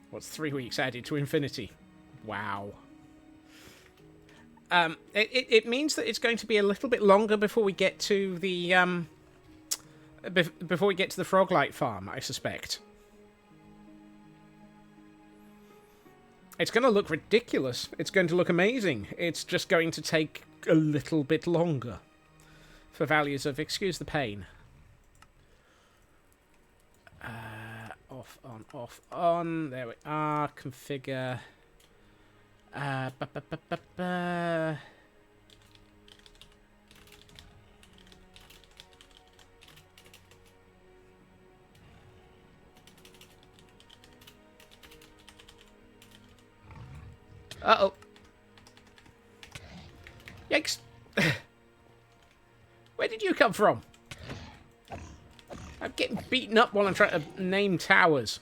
What's 3 weeks added to infinity? Wow. It means that it's going to be a little bit longer before we get to the before we get to the Froglight farm, I suspect. It's going to look ridiculous. It's going to look amazing. It's just going to take a little bit longer for values of, excuse the pain. Off, on. There we are. Configure. Uh-oh. Yikes. Where did you come from? I'm getting beaten up while I'm trying to name towers.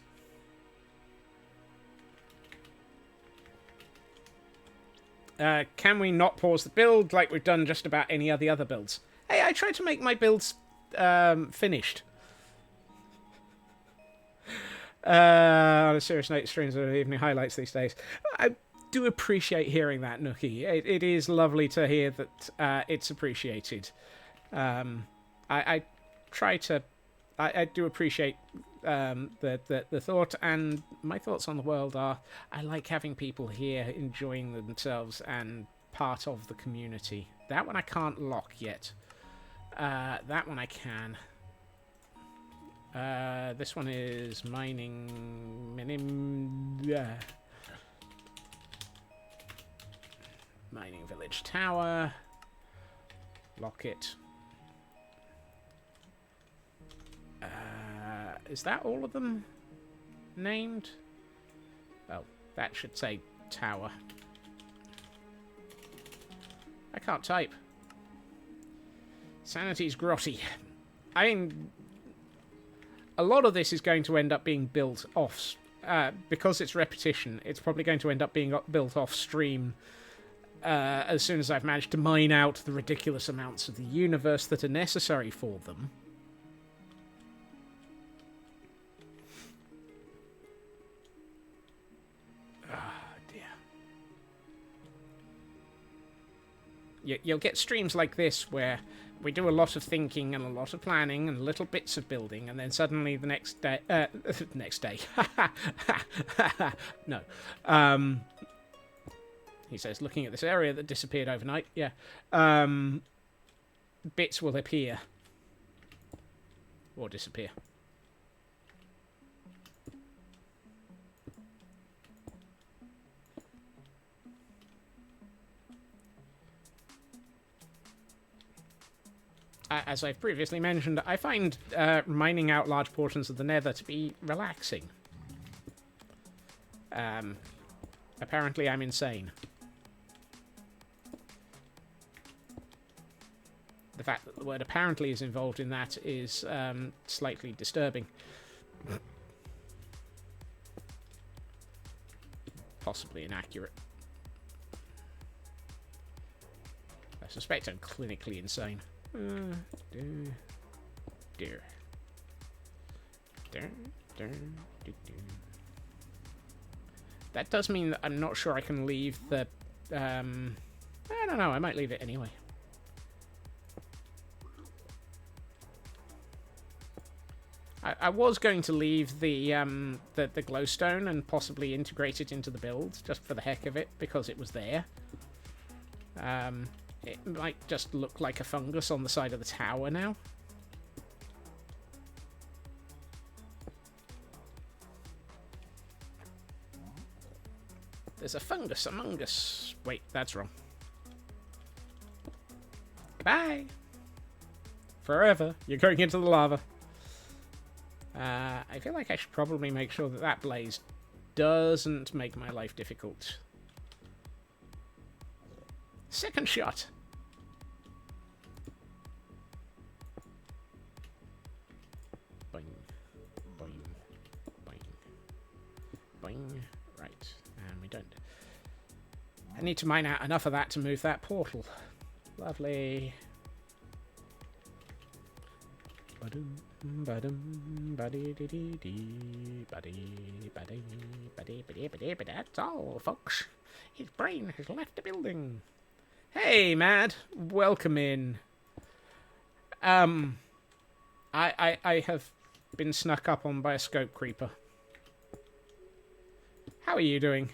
Can we not pause the build like we've done just about any of the other builds? Hey, I tried to make my builds finished. On a serious note, streams are evening highlights these days. I do appreciate hearing that, Nookie. It is lovely to hear that it's appreciated. I try to... I do appreciate the thought, and my thoughts on the world are I like having people here enjoying themselves and part of the community. That one I can't lock yet. That one I can. This one is mining... Mining village tower. Lock it. Is that all of them named? Well, that should say tower. I can't type. Sanity's grotty. I mean, a lot of this is going to end up being built off because it's repetition, it's probably going to end up being built off stream as soon as I've managed to mine out the ridiculous amounts of the universe that are necessary for them. You'll get streams like this where we do a lot of thinking and a lot of planning and little bits of building, and then suddenly the next day, no, he says, looking at this area that disappeared overnight, yeah, bits will appear or disappear. As I've previously mentioned, I find mining out large portions of the nether to be relaxing. Apparently I'm insane. The fact that the word apparently is involved in that is slightly disturbing. Possibly inaccurate. I suspect I'm clinically insane. That does mean that I'm not sure I can leave the... I don't know, I might leave it anyway. I was going to leave the glowstone and possibly integrate it into the build, just for the heck of it, because it was there. It might just look like a fungus on the side of the tower now. There's a fungus among us. Wait, that's wrong. Goodbye. Forever. You're going into the lava. I feel like I should probably make sure that that blaze doesn't make my life difficult. Second shot. Boing, boing, boing, boing. Right, and we don't. I need to mine out enough of that to move that portal. Lovely. Ba-dum, ba-dum, ba-dee-dee-dee-dee, ba-dee, ba-dee, ba-dee, ba-dee, ba-dee, ba-dee. That's all, folks. His brain has left the building. Hey, Mad. Welcome in. I have been snuck up on by a scope creeper. How are you doing?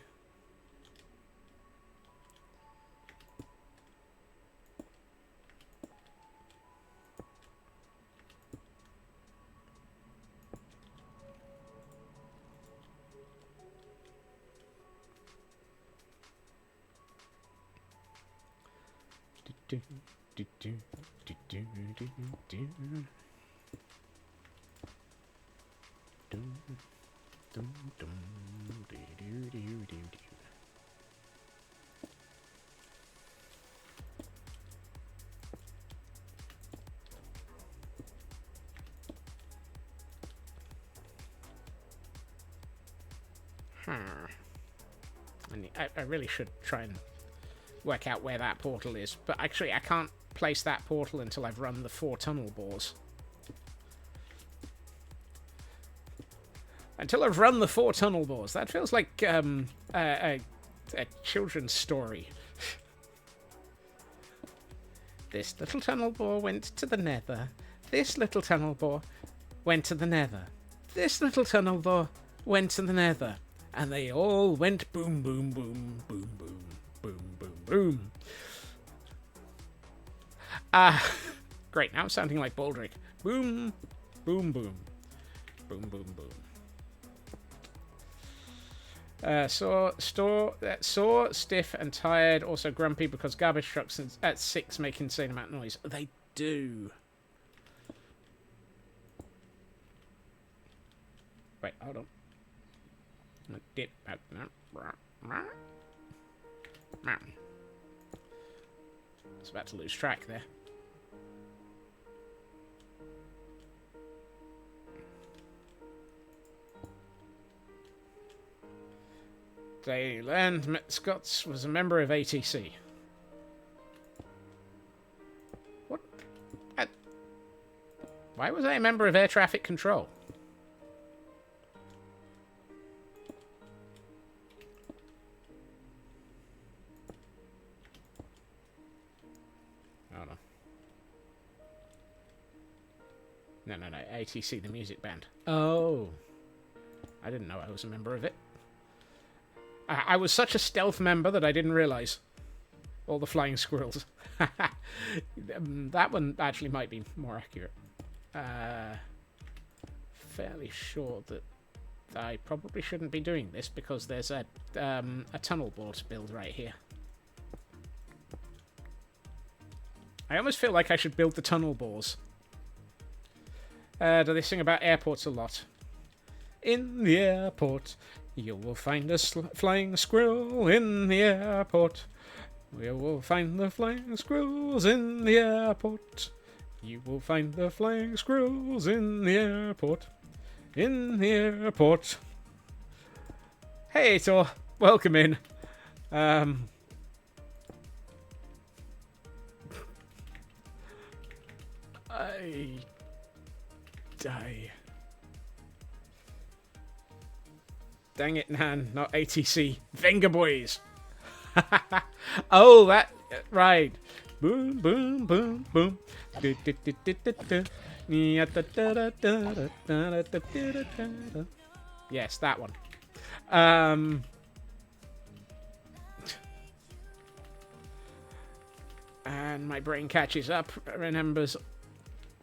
I really should try and work out where that portal is, but actually I can't place that portal until I've run the 4 tunnel bores. Until I've run the 4 tunnel bores. That feels like a children's story. This little tunnel bore went to the nether. This little tunnel bore went to the nether. This little tunnel bore went to the nether. And they all went boom, boom, boom, boom, boom, boom, boom, boom. Great, now I'm sounding like Baldric. Boom, boom, boom. Boom, boom, boom. Sore, stiff, and tired. Also grumpy because garbage trucks at 6 make insane amount of noise. They do. Wait, hold on. Dip. I was about to lose track there. They learned Scots was a member of ATC. What? Why was I a member of air traffic control? Oh no. No. ATC, the music band. Oh. I didn't know I was a member of it. I was such a stealth member that I didn't realise. All the flying squirrels. That one actually might be more accurate. Fairly sure that I probably shouldn't be doing this because there's a tunnel bore to build right here. I almost feel like I should build the tunnel bores. Do they sing about airports a lot? In the airport, you will find a flying squirrel in the airport. We will find the flying squirrels in the airport. You will find the flying squirrels in the airport. In the airport. Hey, Tor. Welcome in. I die. Dang it, Nan, not ATC. Venga boys. Oh, that right. Boom, boom, boom, boom. Yes, that one. And my brain catches up, remembers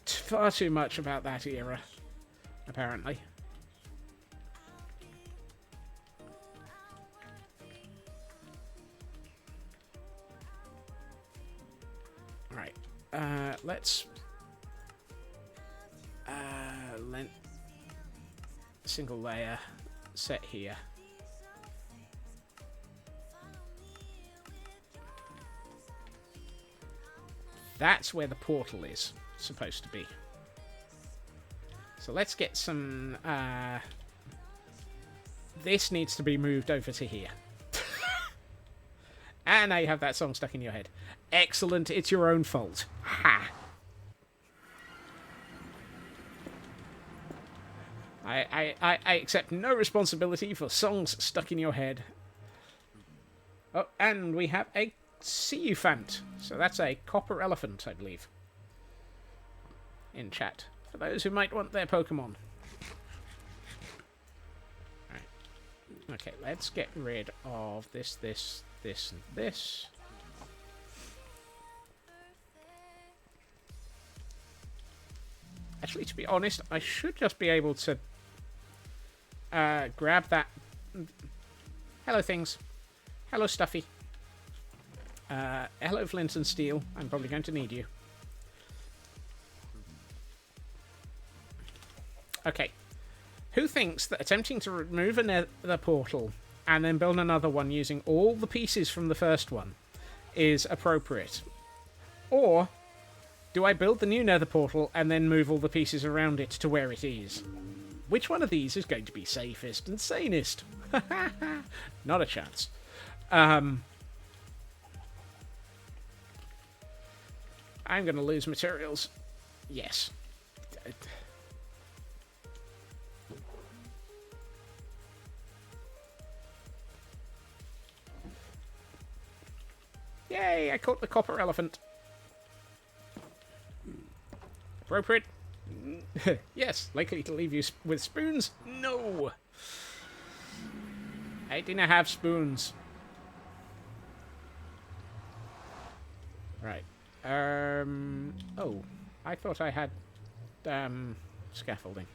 far too much about that era, apparently. Right, let's single layer set here. That's where the portal is supposed to be. So let's get some... this needs to be moved over to here. And now you have that song stuck in your head. Excellent, it's your own fault. Ha! I accept no responsibility for songs stuck in your head. Oh, and we have a Seufant. So that's a copper elephant, I believe. In chat. For those who might want their Pokemon. Alright. Okay, let's get rid of this, and this. Actually, to be honest, I should just be able to grab that. Hello, things. Hello, Stuffy. Hello, Flint and Steel. I'm probably going to need you. Okay. Who thinks that attempting to remove a nether portal and then build another one using all the pieces from the first one is appropriate? Or do I build the new nether portal and then move all the pieces around it to where it is? Which one of these is going to be safest and sanest? Not a chance. I'm going to lose materials. Yes. Yay, I caught the copper elephant. Appropriate? Yes. Likely to leave you with spoons? No. I didn't have spoons. Right. Oh. I thought I had, scaffolding.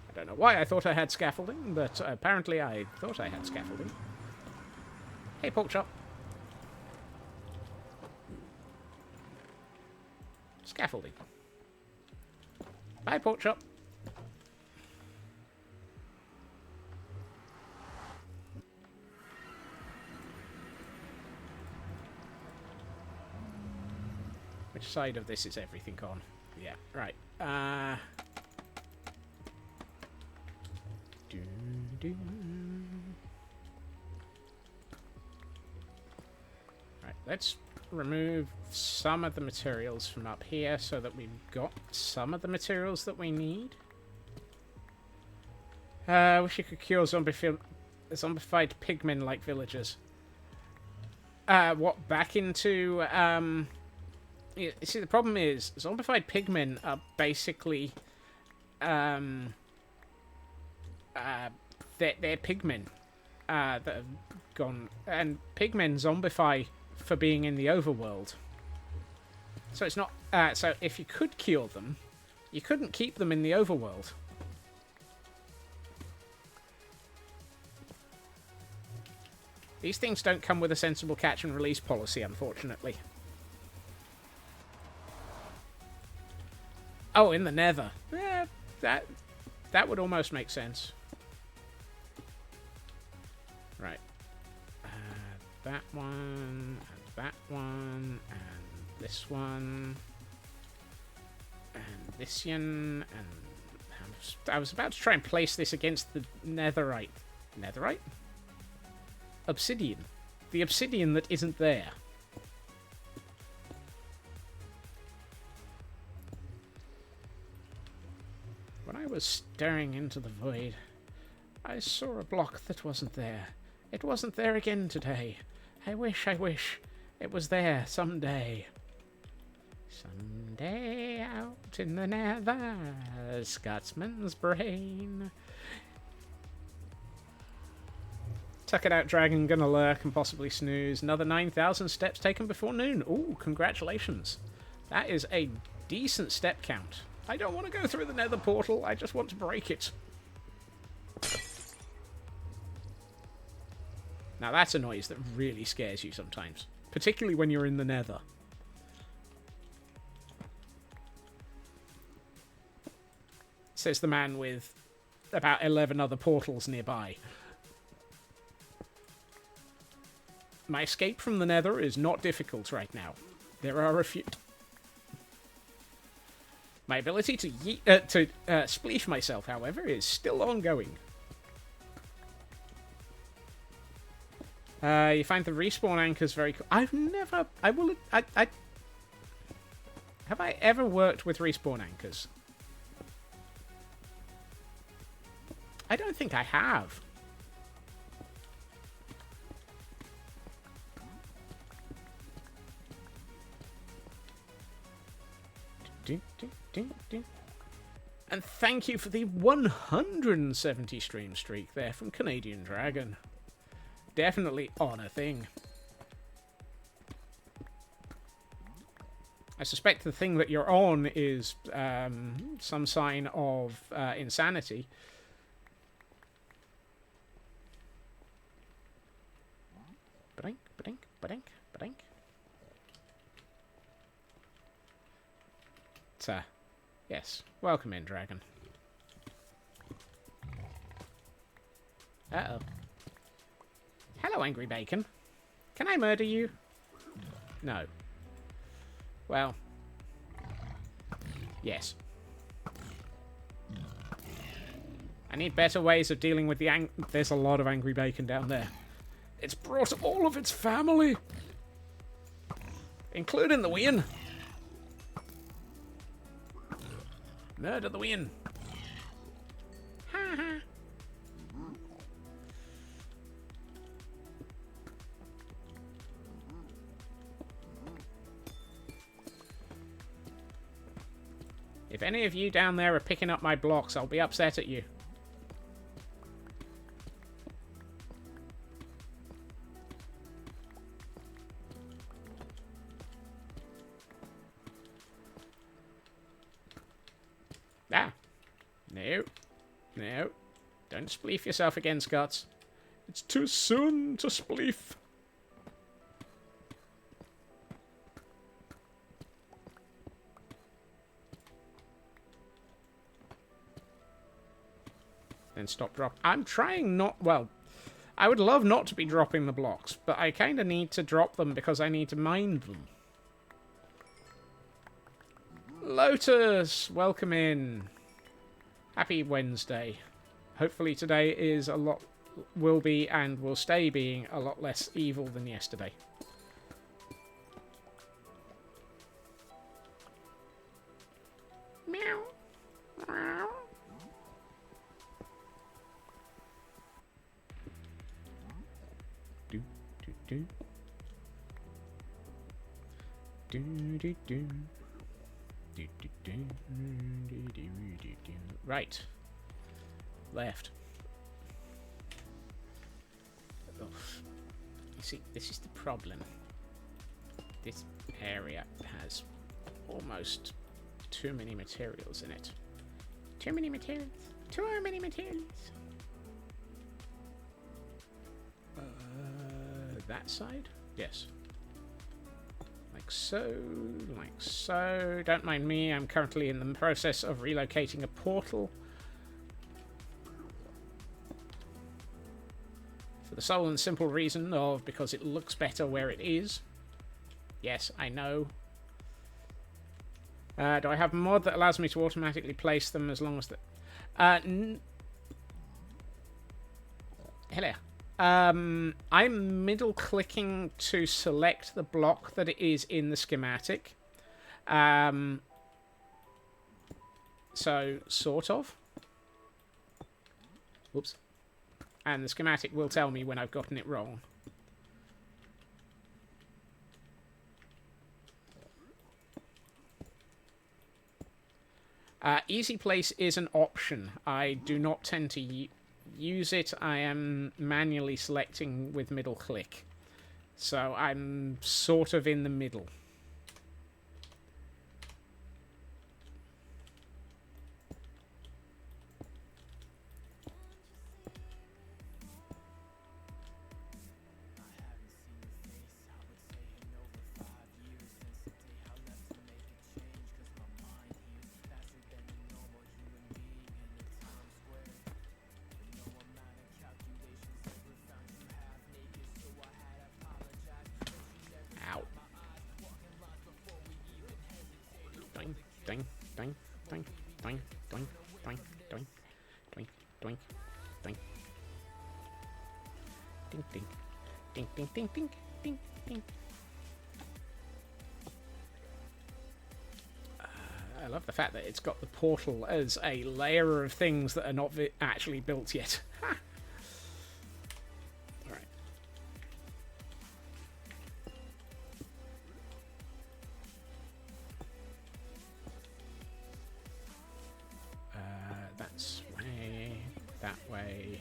I don't know why I thought I had scaffolding, but apparently I thought I had scaffolding. Hey, pork chop. Scaffolding. Bye, pork chop. Which side of this is everything on? Yeah, right. let's remove some of the materials from up here so that we've got some of the materials that we need. Wish you could cure zombified pigmen-like villagers. What, back into, you see, the problem is, zombified pigmen are basically, they're pigmen, that have gone, and pigmen zombify for being in the overworld. So it's not, so if you could cure them, you couldn't keep them in the overworld. These things don't come with a sensible catch and release policy, unfortunately. Oh, in the nether. Yeah, that would almost make sense. Right. That one, and that one, and this one, and this one, and I was about to try and place this against the netherite. Netherite? Obsidian. The obsidian that isn't there. When I was staring into the void, I saw a block that wasn't there. It wasn't there again today. I wish it was there someday. Someday out in the nether, Scotsman's brain. Tuck it out, dragon. Gonna lurk and possibly snooze. Another 9,000 steps taken before noon. Ooh, congratulations. That is a decent step count. I don't want to go through the nether portal. I just want to break it. Now that's a noise that really scares you sometimes. Particularly when you're in the nether. Says the man with about 11 other portals nearby. My escape from the nether is not difficult right now. There are a few... My ability to spleef myself, however, is still ongoing. You find the respawn anchors very cool. I've never... Have I ever worked with respawn anchors? I don't think I have. And thank you for the 170 stream streak there from Canadian Dragon. Definitely on a thing. I suspect the thing that you're on is some sign of insanity. Badink, badink, badink, badink. Yes. Welcome in, dragon. Uh-oh. Hello, Angry Bacon. Can I murder you? No. Well. Yes. I need better ways of dealing with the There's a lot of Angry Bacon down there. It's brought all of its family. Including the Wien. Murder the Wien. Ha ha. If any of you down there are picking up my blocks, I'll be upset at you. Ah. No. No. Don't spleef yourself again, Scots. It's too soon to spleef. Then stop drop. I'm trying not... Well, I would love not to be dropping the blocks, but I kind of need to drop them because I need to mine them. Lotus, welcome in. Happy Wednesday. Hopefully today is a lot... Will be and will stay being a lot less evil than yesterday. do. Do do do. Do do do. Do do do do. Right. Left. Oh. You see, this is the problem. This area has almost too many materials in it. Too many materials. Too many materials. That side? Yes. Like so, like so. Don't mind me, I'm currently in the process of relocating a portal. For the sole and simple reason of because it looks better where it is. Yes, I know. Do I have a mod that allows me to automatically place them as long as the... Hello. I'm middle clicking to select the block that it is in the schematic. So, sort of. Whoops. And the schematic will tell me when I've gotten it wrong. Easy place is an option. I do not tend to use it. I am manually selecting with middle click. So I'm sort of in the middle. Ding, ding, ding, ding, ding, ding, ding, ding, ding, ding. Ding, ding, ding, ding, ding, ding, ding, ding. I love the fact that it's got the portal as a layer of things that are not actually built yet. Ha! Alright. That's way, that way.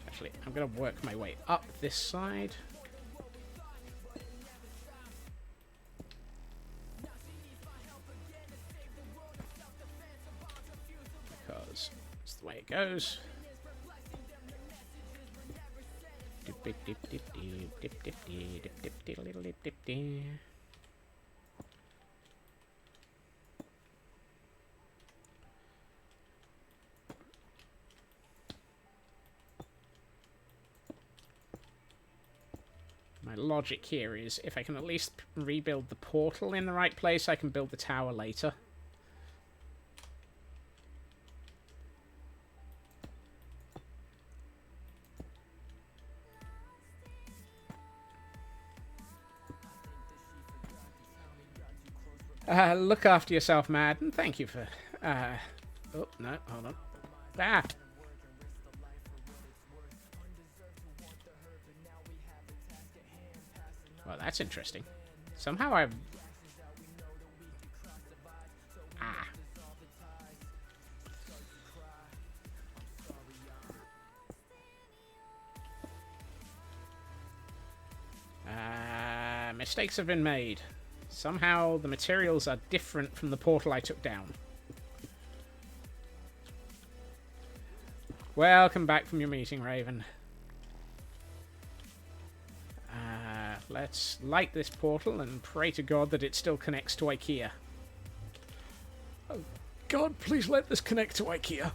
Actually, I'm going to work my way up this side. Because it's the way it goes. Dip dip dip dip dip dip dip dip dip dip little dip dip dip. My logic here is if I can at least rebuild the portal in the right place, I can build the tower later. Look after yourself, Mad, and thank you for... oh, no, hold on. Ah! Well, that's interesting. Somehow I've... Ah. Mistakes have been made. Somehow the materials are different from the portal I took down. Welcome back from your meeting, Raven. Let's light this portal and pray to God that it still connects to IKEA. Oh, God, please let this connect to IKEA.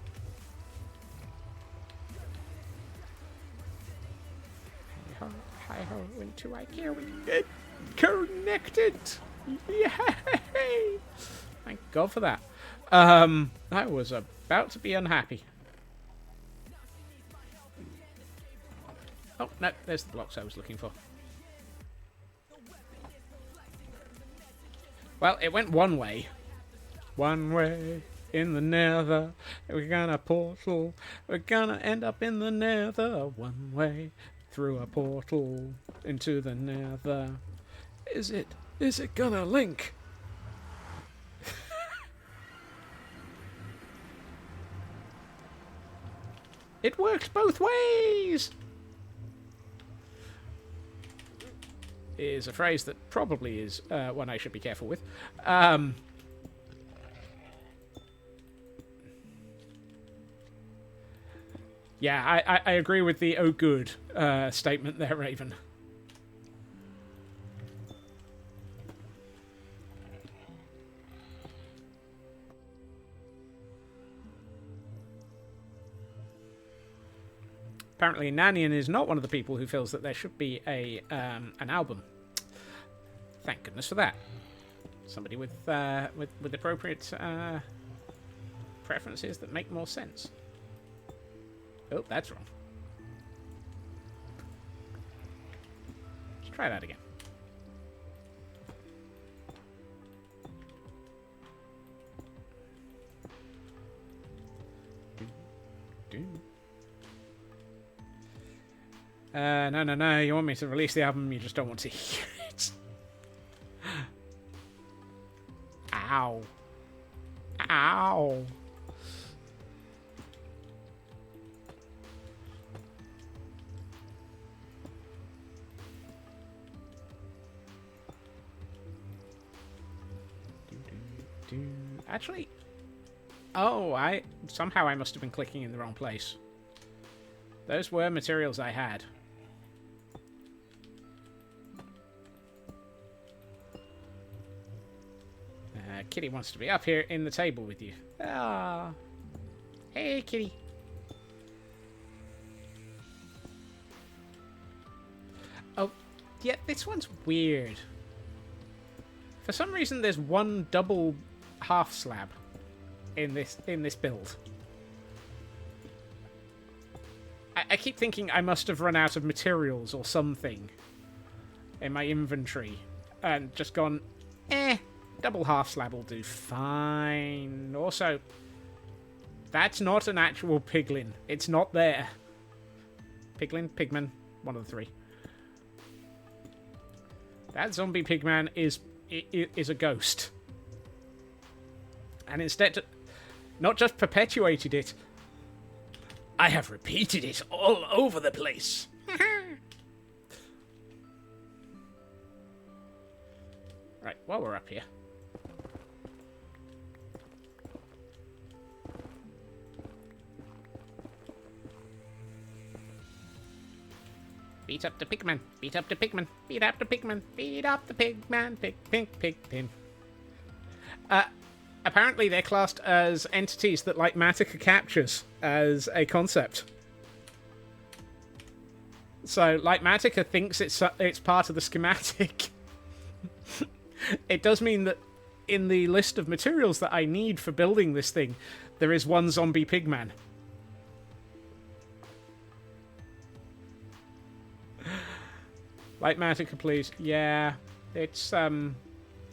Hi-ho, into IKEA. We get connected. Yay! Thank God for that. I was about to be unhappy. Oh, no, there's the blocks I was looking for. Well, it went one way. One way. in the nether. We're gonna portal. We're gonna end up in the nether one way through a portal into the nether. Is it gonna link? It works both ways! Is a phrase that probably is one I should be careful with. Yeah, I agree with the "oh good" statement there, Raven. Apparently, Nanian is not one of the people who feels that there should be an album. Thank goodness for that. Somebody with appropriate preferences that make more sense. Oh, that's wrong. Let's try that again. No. You want me to release the album, you just don't want to hear it. Ow. Ow. Actually, somehow I must have been clicking in the wrong place. Those were materials I had. Kitty wants to be up here in the table with you. Ah, hey, Kitty. Oh, yeah, this one's weird. For some reason, there's one double half slab in this build. I keep thinking I must have run out of materials or something in my inventory and just gone, double half slab will do fine. Also, that's not an actual piglin. It's not there. Piglin? Pigman? One of the three. That zombie pigman is a ghost. And instead, not just perpetuated it, I have repeated it all over the place. Right, while we're up here. Beat up the pigman. Beat up the pigman. Beat up the pigman. Beat up the pigman. Pig. Apparently they're classed as entities that Lightmatica captures as a concept. So Lightmatica thinks it's part of the schematic. It does mean that in the list of materials that I need for building this thing, there is one zombie pigman. Lightmatica, please. Yeah, it's a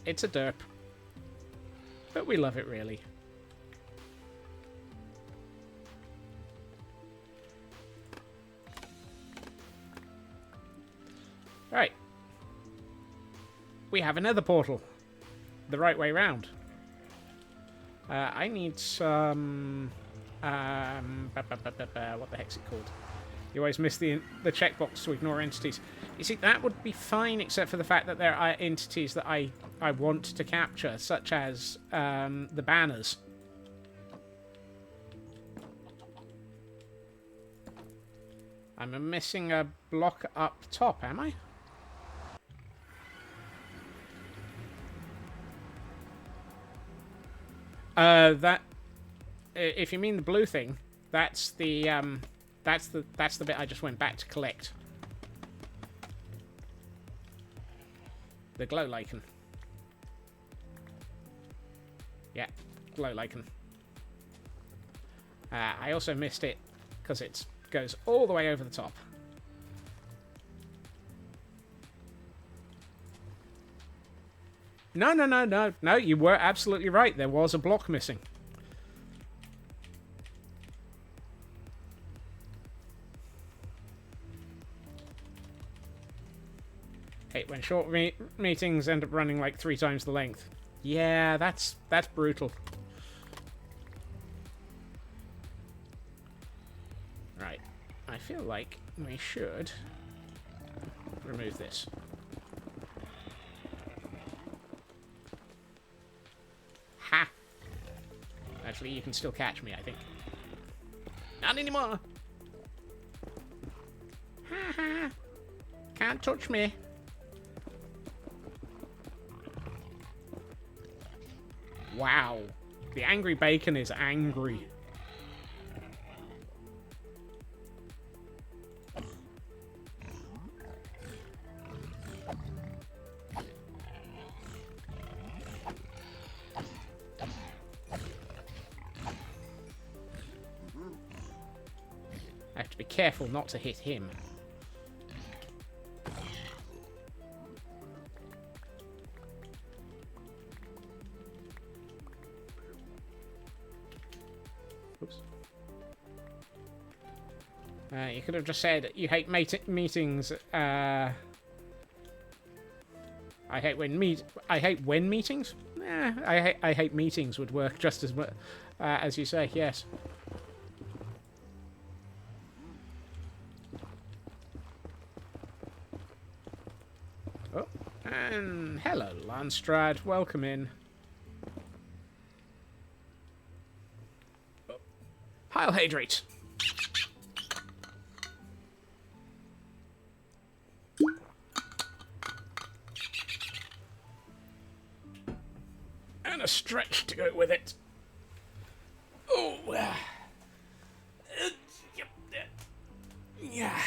derp. But we love it, really. Right. We have another portal. The right way round. I need some... what the heck's it called? You always miss the checkbox to ignore entities. You see, that would be fine, except for the fact that there are entities that I want to capture, such as the banners. I'm missing a block up top, am I? That, if you mean the blue thing, that's the bit I just went back to collect. The glow lichen. Yeah, glow lichen. I also missed it because it goes all the way over the top. No, you were absolutely right. There was a block missing. Hate when short meetings end up running like 3 times the length. Yeah, that's brutal. Right. I feel like we should remove this. Ha! Actually, you can still catch me, I think. Not anymore! Ha ha! Can't touch me. Wow. The angry bacon is angry. I have to be careful not to hit him. Oops. You could have just said you hate meetings. I hate when meetings. I hate meetings would work just as much as you say. Yes. Oh, and hello, Landstrad. Welcome in. Heil Hydrate. And a stretch to go with it. Oh, yeah.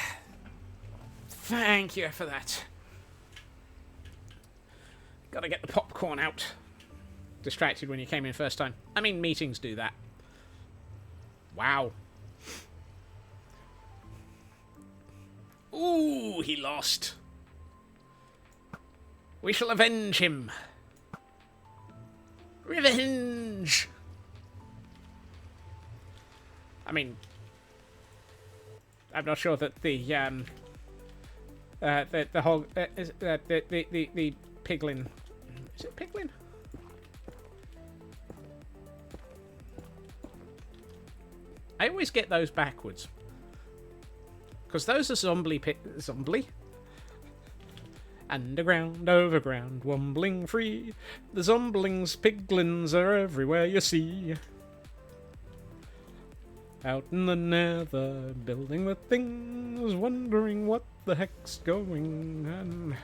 Thank you for that. Gotta get the popcorn out. Distracted when you came in first time. I mean, meetings do that. Wow. Ooh, he lost. We shall avenge him. Revenge! I mean, I'm not sure that the whole the piglin. Is it piglin? I always get those backwards. Because those are zombly? Underground, overground, wumbling free. The zomblings, piglins are everywhere you see. Out in the nether, building the things, wondering what the heck's going on.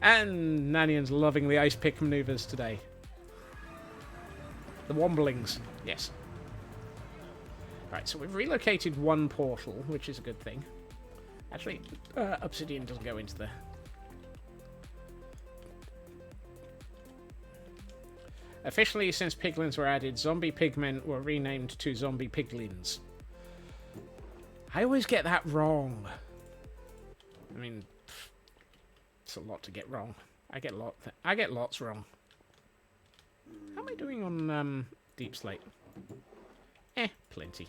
And Nanian's loving the ice pick maneuvers today. The womblings, yes. Right, so we've relocated one portal, which is a good thing. Actually, obsidian doesn't go into there. Officially, since piglins were added, zombie pigmen were renamed to zombie piglins. I always get that wrong. I mean, it's a lot to get wrong. I get lots wrong. How am I doing on deep slate? Plenty.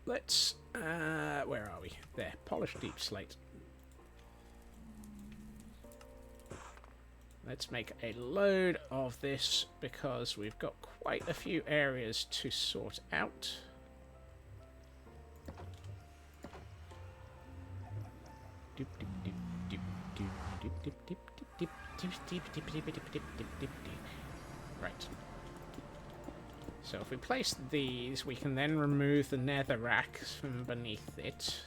Let's where are we? There, polished deep slate. Let's make a load of this because we've got quite a few areas to sort out. Right. So if we place these, we can then remove the nether racks from beneath it.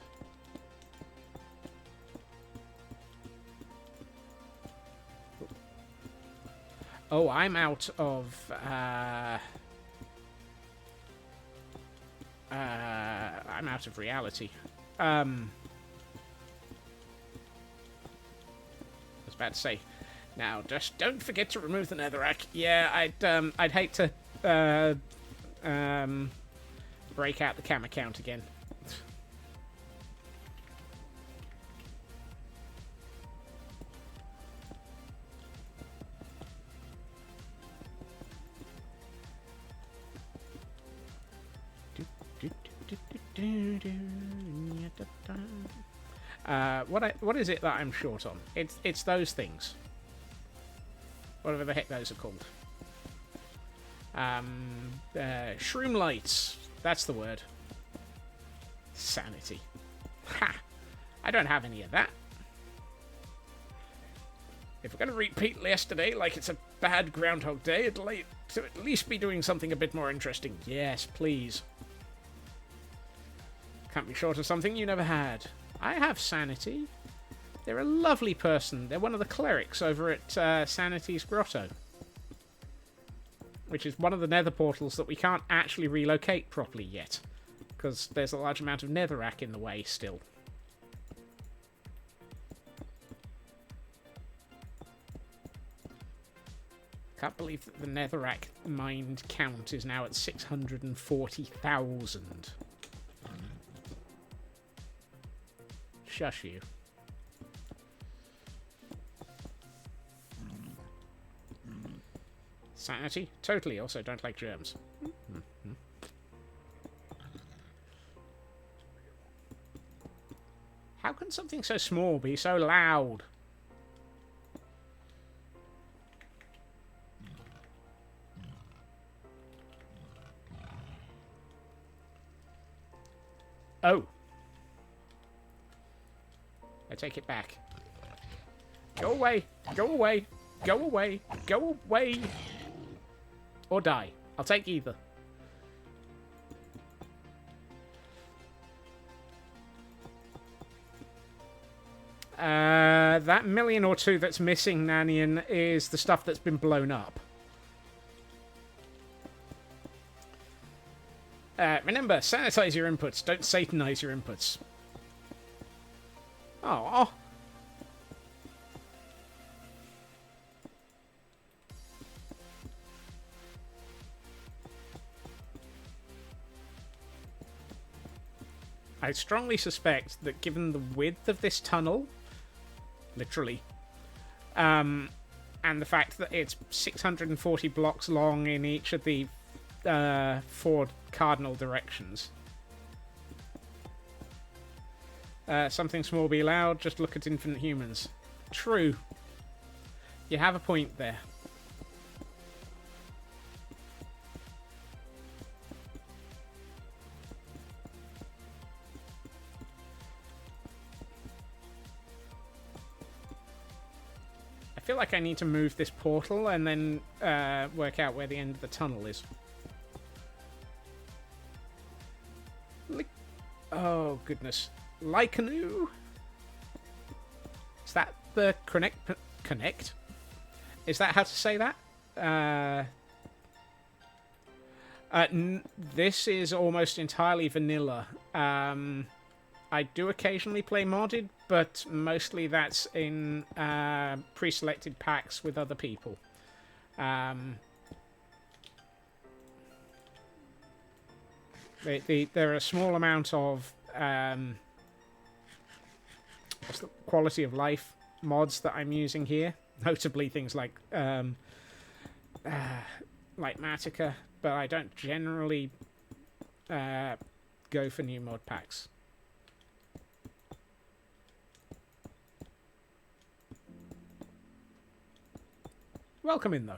Oh, I'm out of I'm out of reality. I was about to say, now just don't forget to remove the netherrack. Yeah, I'd hate to break out the cam account again. What is it that I'm short on? It's those things. Whatever the heck those are called. Shroom lights. That's the word. Sanity. Ha! I don't have any of that. If we're going to repeat yesterday like it's a bad Groundhog Day, I'd like to at least be doing something a bit more interesting. Yes, please. Can't be short of something you never had. I have Sanity. They're a lovely person. They're one of the clerics over at Sanity's Grotto. Which is one of the nether portals that we can't actually relocate properly yet. Because there's a large amount of netherrack in the way still. Can't believe that the netherrack mined count is now at 640,000. Shush you. Sanity? Totally. Also don't like germs. How can something so small be so loud? Oh. I take it back. Go away. Go away. Go away. Go away. Or die. I'll take either. That million or two that's missing, Nanian, is the stuff that's been blown up. Remember, sanitize your inputs. Don't satanize your inputs. Oh. I strongly suspect that given the width of this tunnel, literally, and the fact that it's 640 blocks long in each of the 4 cardinal directions. Something small be loud, just look at infinite humans. True. You have a point there. I feel like I need to move this portal and then work out where the end of the tunnel is. Oh, goodness. Lycanu? Is that the connect? Is that how to say that? This is almost entirely vanilla. I do occasionally play modded, but mostly that's in pre-selected packs with other people. There are a small amount of what's the quality of life mods that I'm using here, notably things like Matica, but I don't generally go for new mod packs. Welcome in, though.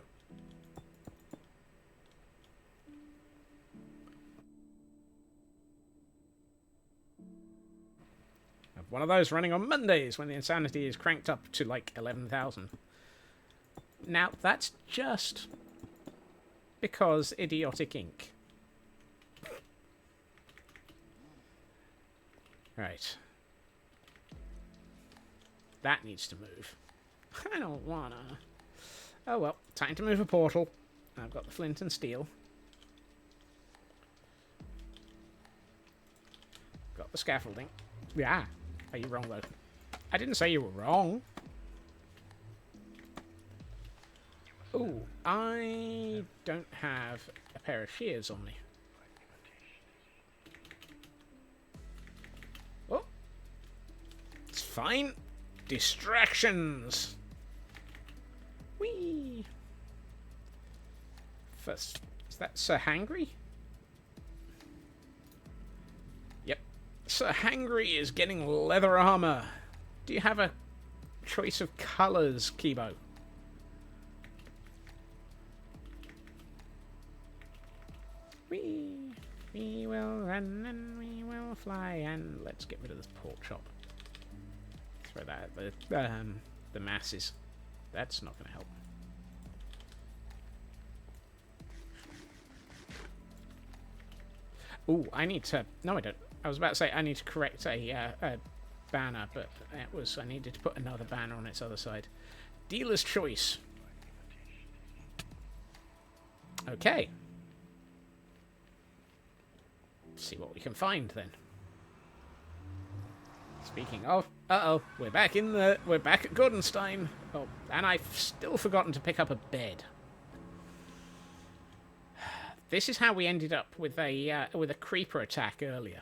One of those running on Mondays when the insanity is cranked up to like 11,000. Now, that's just because Idiotic Inc. Right. That needs to move. I don't wanna. Oh well, time to move a portal. I've got the flint and steel. Got the scaffolding. Yeah. Are you wrong, though? I didn't say you were wrong. Ooh, I don't have a pair of shears on me. Oh. It's fine. Distractions. Whee! First, is that Sir Hangry? Yep. Sir Hangry is getting leather armor. Do you have a choice of colors, Kibo? We will run and we will fly, and let's get rid of this pork chop. Throw that at the masses. That's not going to help. Ooh, I need to... No, I don't. I was about to say I need to correct a banner, but it was... I needed to put another banner on its other side. Dealer's choice. Okay. Let's see what we can find then. Speaking of... Uh-oh, we're back at Gordonstein. Oh, and I've still forgotten to pick up a bed. This is how we ended up with a creeper attack earlier.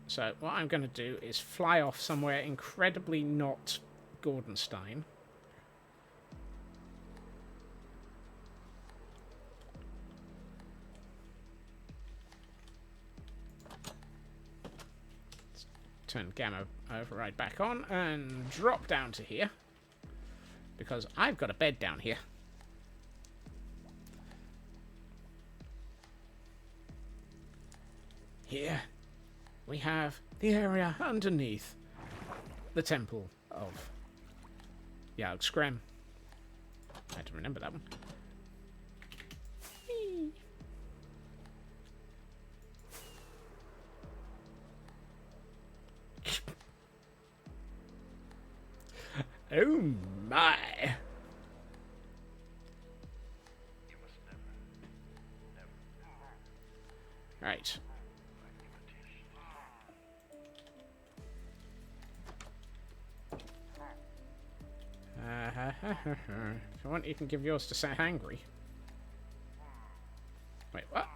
So what I'm going to do is fly off somewhere incredibly not Gordonstein. Let's turn gamma override back on and drop down to here. Because I've got a bed down here. Here we have the area underneath the temple of Yalgskrem. I had to remember that one. Whee. Oh my! Right. If you want, you can give yours to Sir Hangry. Wait, what?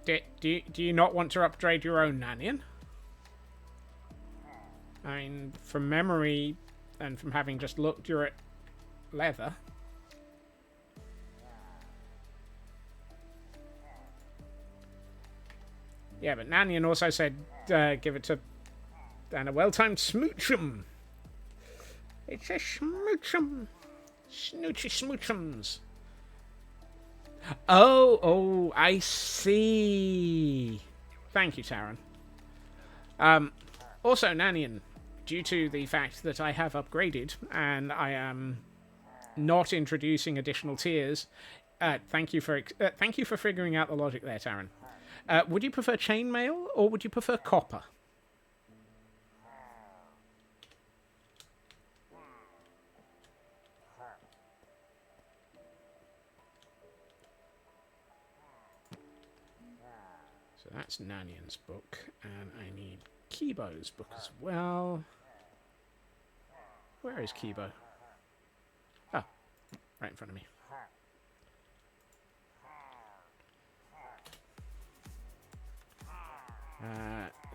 Do you not want to upgrade your own Nanian? I mean, from memory, and from having just looked, you're at leather. Yeah, but Nanian also said give it to... And a well-timed smoochum. It's a smoochum. Snoochy smoochums. Oh, I see. Thank you, Taran. Also, Nanian, due to the fact that I have upgraded and I am not introducing additional tiers, thank you for figuring out the logic there, Taran. Would you prefer chainmail or would you prefer copper? So that's Nanian's book, and I need Kibo's book as well. Where is Kibo? Oh, right in front of me.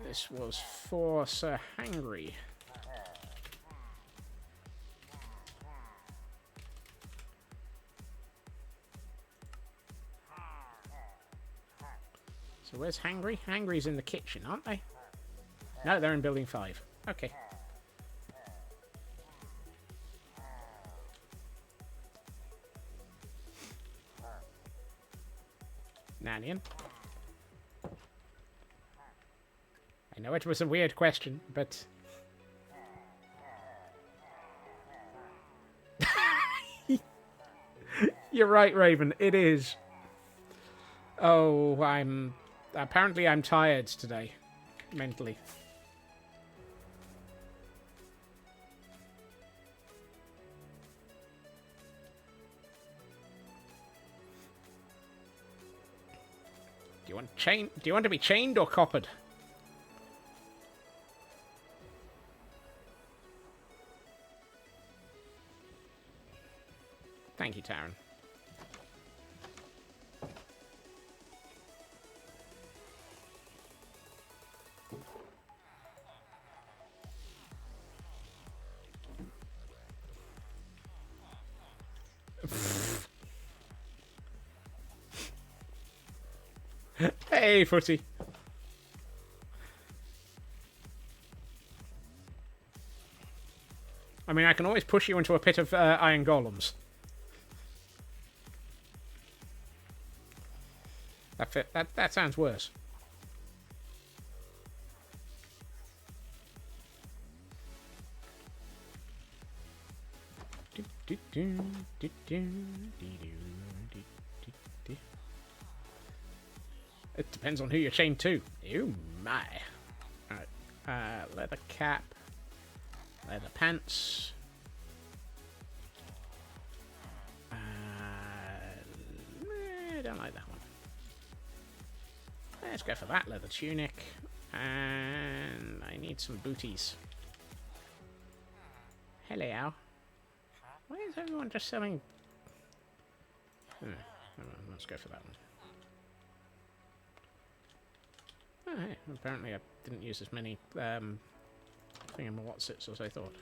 This was for Sir Hangry. So where's Hangry? Hangry's in the kitchen, aren't they? No, they're in building 5. Okay. Nanian. I know it was a weird question, but... You're right, Raven. It is. Oh, apparently I'm tired today. Mentally. Do you want to be chained or coppered? Thank you, Taran. Hey, Footy. I mean, I can always push you into a pit of iron golems. That sounds worse. It depends on who you're chained to. Oh my. Alright. Leather cap. Leather pants. I don't like that one. Let's go for that leather tunic. And I need some booties. Hello. Why is everyone just selling... let's go for that one. Oh, hey, apparently I didn't use as many thingamawatsits as I thought.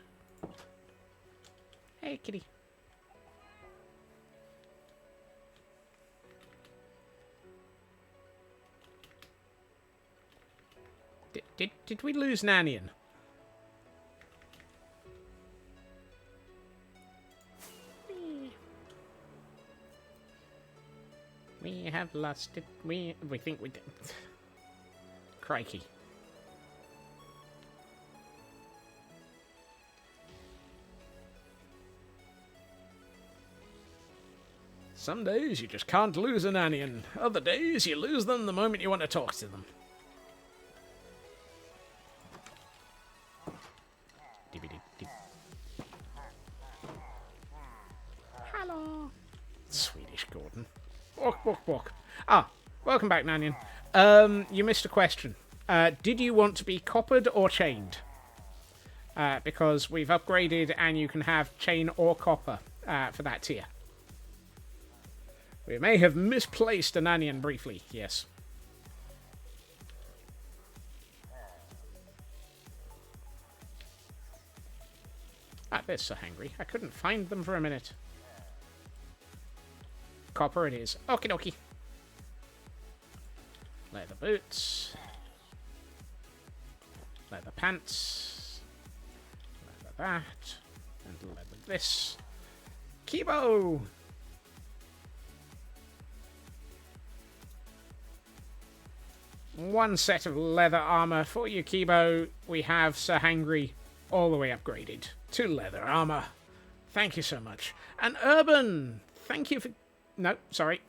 Hey, kitty. Did we lose Nanian? We have lost it. We think we did. Crikey. Some days you just can't lose an Nanian. Other days you lose them the moment you want to talk to them. Hello. Swedish Gordon. Walk. Ah, welcome back, Nanian. You missed a question. Did you want to be coppered or chained? Because we've upgraded and you can have chain or copper for that tier. We may have misplaced a Nanian briefly, yes. Ah, they're so hungry. I couldn't find them for a minute. Copper it is. Okie dokie. Leather boots. Leather pants. Leather that. And leather this. Kibo! One set of leather armor for you, Kibo. We have Sir Hangry all the way upgraded to leather armor. Thank you so much. And Urban, thank you for... No, sorry.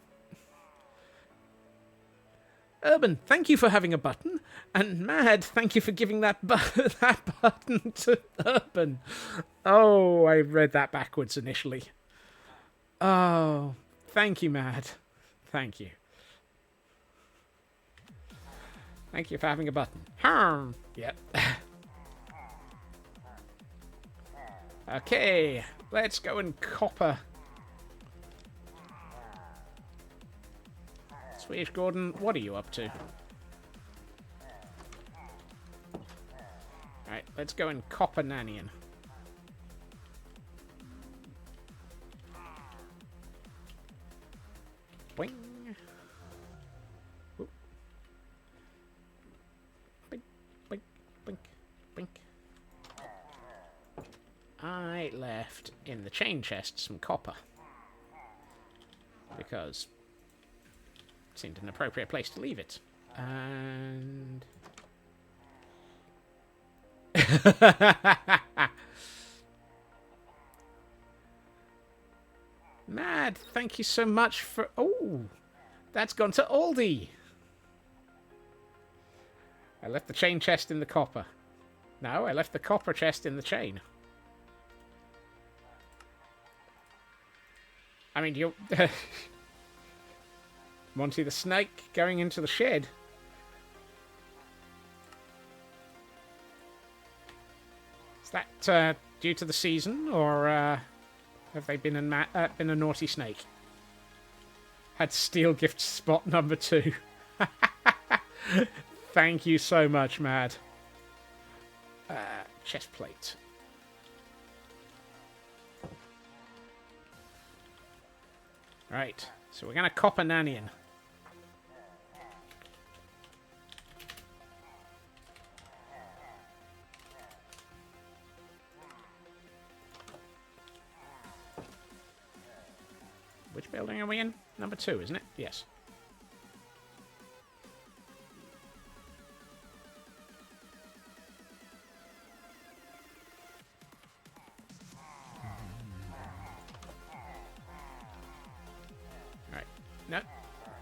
Urban, thank you for having a button. And Mad, thank you for giving that button to Urban. Oh, I read that backwards initially. Oh, thank you, Mad. Thank you. Thank you for having a button. Yep. Okay, let's go and copper. Swedish Gordon, what are you up to? Alright, let's go and copper Nanian. Boing. Oop. Bink, bink, bink, bink. I left in the chain chest some copper. Because it seemed an appropriate place to leave it. And... Mad, thank you so much for... Oh, that's gone to Aldi. I left the chain chest in the copper. No, I left the copper chest in the chain. I mean, you... Monty the Snake going into the shed. Is that due to the season, or have they been been a naughty snake? Had steel gift spot number 2. Thank you so much, Mad. Chest plate. Right, so we're going to copper Nanian. Which building are we in? Number 2, isn't it? Yes. Right. No.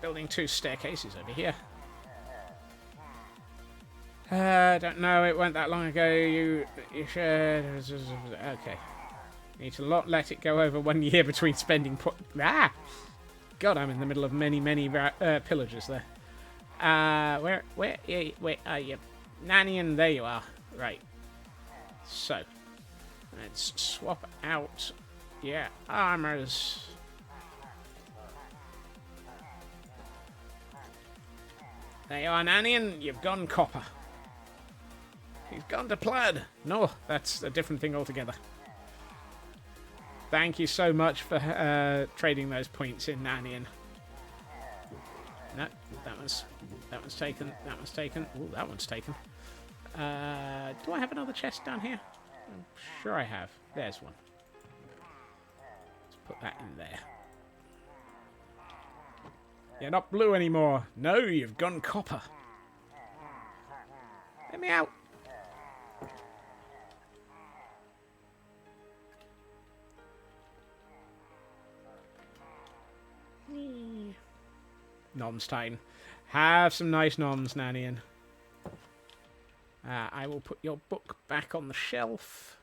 Building 2 staircases over here. I don't know. It went that long ago. You should... Okay. Need to let it go over 1 year between spending... God, I'm in the middle of many pillagers there. Where are you? Nanny, and there you are. Right. So, let's swap out armors. There you are, Nanny, and you've gone copper. He's gone to plaid. No, that's a different thing altogether. Thank you so much for trading those points in, Nanian. No, that one's taken. That one's taken. Ooh, that one's taken. Do I have another chest down here? I'm sure I have. There's one. Let's put that in there. You're not blue anymore. No, you've gone copper. Let me out. Noms time. Have some nice noms, Nanian. I will put your book back on the shelf.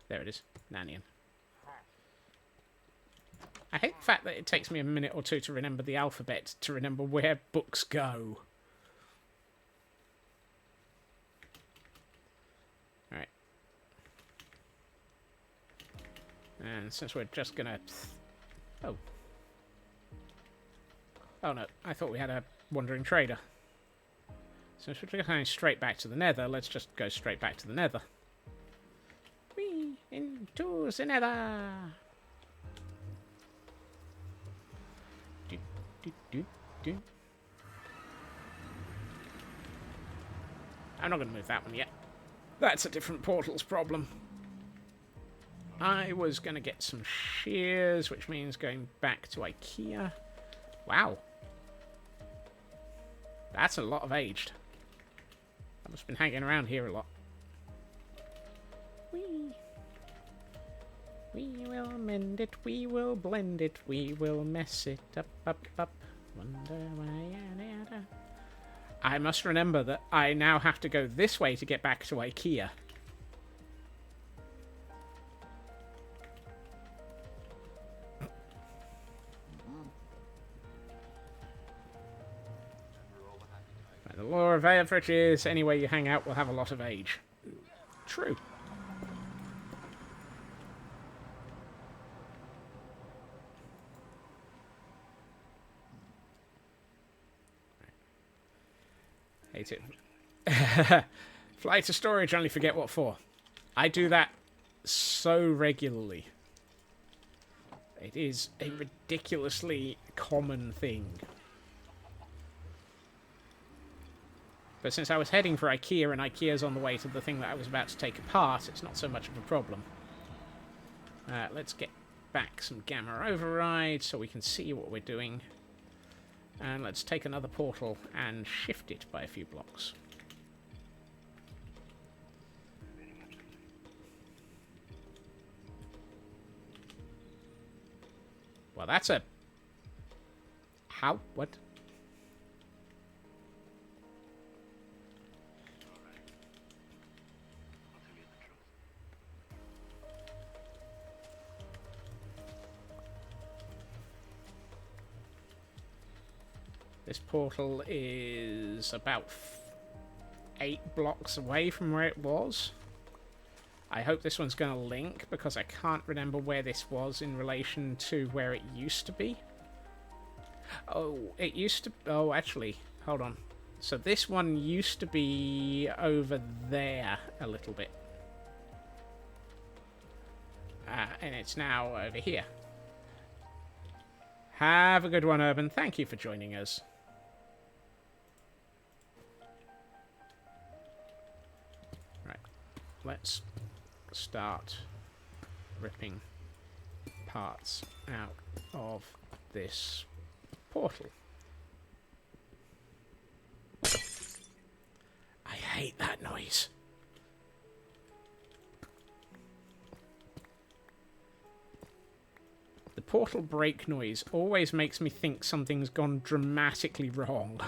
There it is, Nanian. I hate the fact that it takes me a minute or two to remember the alphabet, to remember where books go. Alright. And since we're just gonna... Oh. Oh no, I thought we had a wandering trader. Since we're going straight back to the nether, let's just go straight back to the nether. Whee! Into the nether! Do, do, do, do. I'm not going to move that one yet. That's a different portal's problem. I was going to get some shears, which means going back to IKEA. Wow. That's a lot of aged. I must have been hanging around here a lot. Whee! We will mend it, we will blend it, we will mess it up, up. Wonder why... I must remember that I now have to go this way to get back to IKEA. The law of average is anywhere you hang out will have a lot of age. True. Hate it. Fly to storage, only forget what for. I do that so regularly. It is a ridiculously common thing. But since I was heading for IKEA and IKEA's on the way to the thing that I was about to take apart, it's not so much of a problem. Let's get back some gamma override so we can see what we're doing. And let's take another portal and shift it by a few blocks. Well, that's a... How? What? This portal is about 8 blocks away from where it was. I hope this one's going to link, because I can't remember where this was in relation to where it used to be. Oh, it used to... Oh, actually, hold on. So this one used to be over there a little bit. And it's now over here. Have a good one, Urban. Thank you for joining us. Let's start ripping parts out of this portal. I hate that noise. The portal break noise always makes me think something's gone dramatically wrong.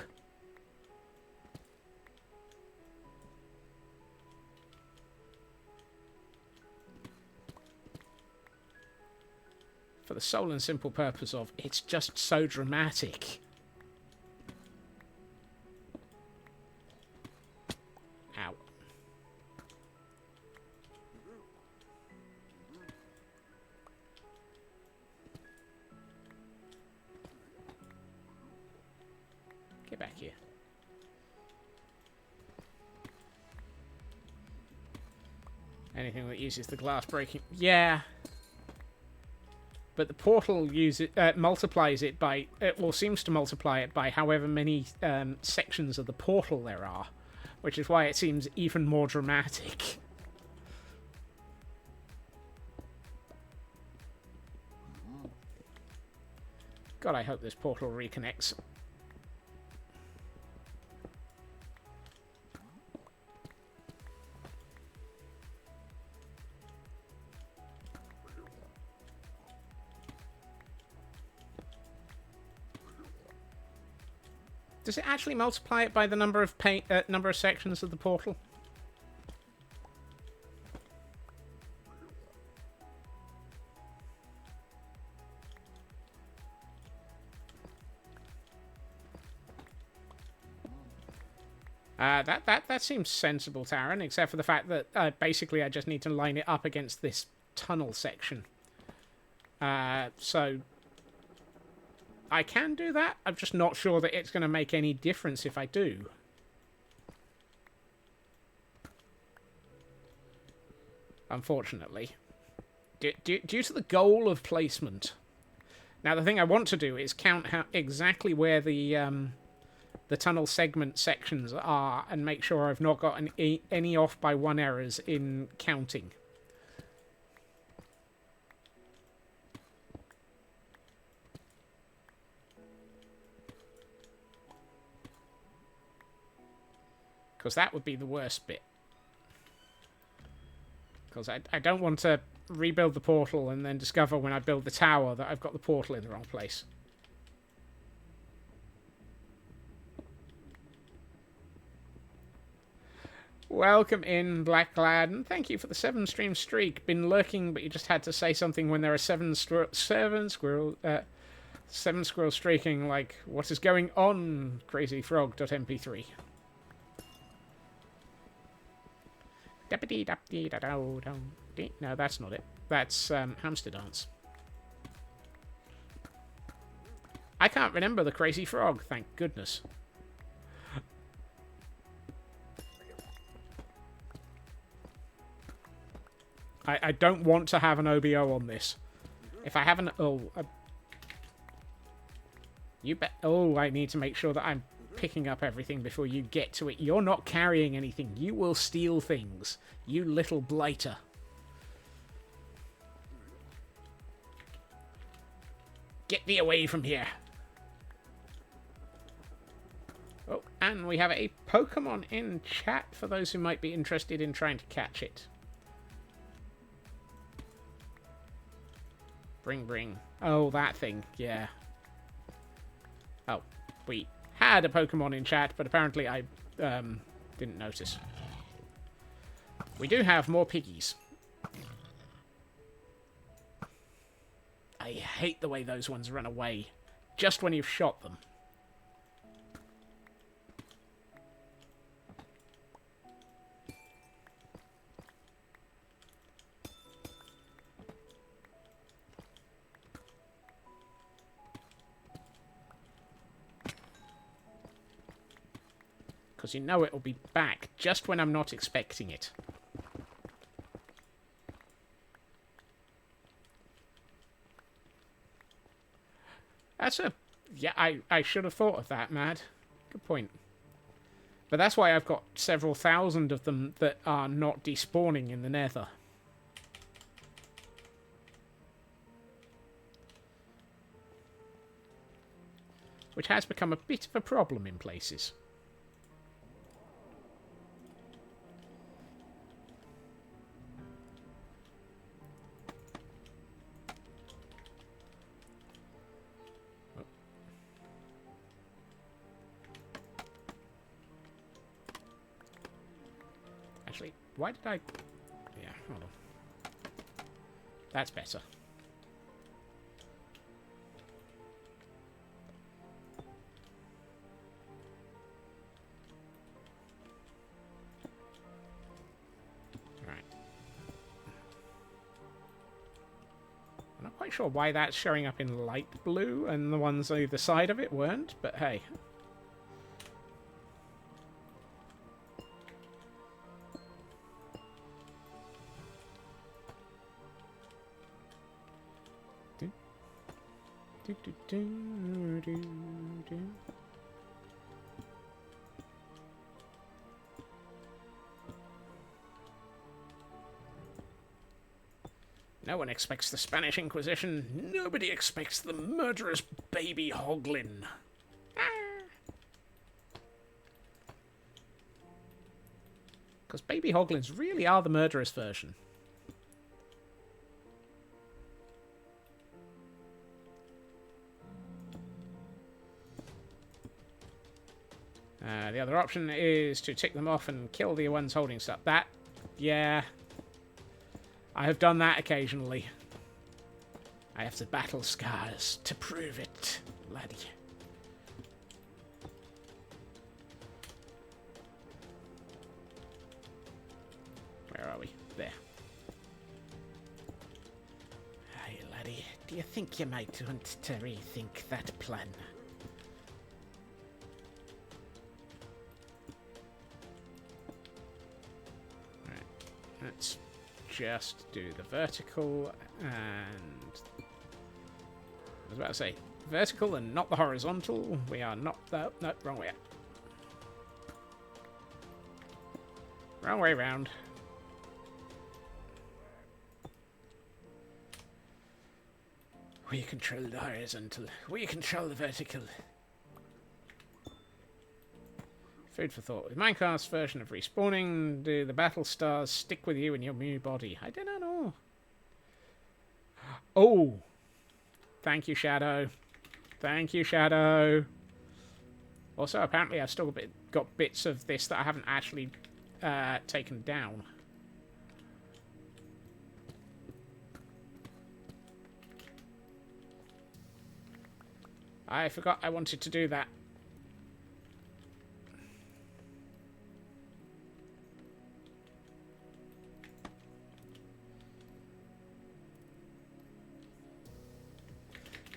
For the sole and simple purpose of, it's just so dramatic. Ow. Get back here. Anything that uses the glass breaking... Yeah. But the portal multiplies it by... seems to multiply it by however many sections of the portal there are. Which is why it seems even more dramatic. God, I hope this portal reconnects. Does it actually multiply it by the number of sections of the portal? That seems sensible, Taran, except for the fact that basically I just need to line it up against this tunnel section. So I can do that. I'm just not sure that it's going to make any difference if I do. Unfortunately. Due to the goal of placement. Now, the thing I want to do is count exactly where the tunnel segment sections are and make sure I've not got any off by one errors in counting. Because that would be the worst bit. Because I don't want to rebuild the portal and then discover when I build the tower that I've got the portal in the wrong place. Welcome in, Blacklad, and thank you for the 7-stream streak. Been lurking, but you just had to say something when there are seven squirrels streaking. Like, what is going on? Crazyfrog.mp3. No, that's not it. That's Hamster Dance. I can't remember the Crazy Frog, thank goodness. I don't want to have an OBO on this. If I have an... you bet... Oh, I need to make sure that I'm picking up everything before you get to it. You're not carrying anything. You will steal things. You little blighter. Get thee away from here. Oh, and we have a Pokemon in chat for those who might be interested in trying to catch it. Bring. Oh, that thing. Yeah. Oh, we had a Pokemon in chat, but apparently I didn't notice. We do have more piggies. I hate the way those ones run away just when you've shot them. Because you know it'll be back just when I'm not expecting it. That's a... Yeah, I should have thought of that, Mad. Good point. But that's why I've got several thousand of them that are not despawning in the nether. which has become a bit of a problem in places. Actually, why did I... Yeah, hold on. That's better. Right. I'm not quite sure why that's showing up in light blue and the ones on either side of it weren't, but hey. No one expects the Spanish Inquisition. Nobody expects the murderous baby hoglin. Because baby hoglins really are the murderous version. The other option is to tick them off and kill the ones holding stuff. That, yeah. I have done that occasionally. I have the battle scars to prove it, laddie. Where are we? There. Hey, laddie, do you think you might want to rethink that plan? Let's just do the vertical and... I was about to say vertical and not the horizontal. We are not... No, wrong way up. Wrong way round. We control the horizontal. We control the vertical. Food for thought. With Minecraft's version of respawning, do the battle stars stick with you in your new body? I do not know. Oh! Thank you, Shadow. Thank you, Shadow. Also, apparently I've still got bits of this that I haven't actually taken down. I forgot I wanted to do that.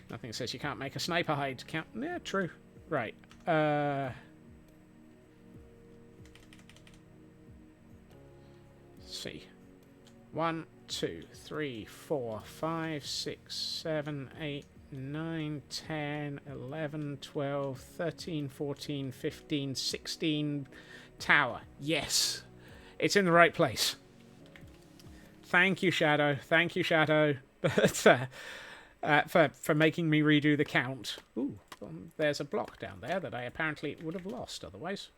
Nothing says you can't make a sniper hide count. Yeah, true. Right. Let's see. 1, 2, 3, 4, 5, 6, 7, 8, 9, 10, 11, 12, 13, 14, 15, 16 tower. Yes. It's in the right place. Thank you, Shadow. Thank you, Shadow. For making me redo the count. Ooh, there's a block down there that I apparently would have lost otherwise.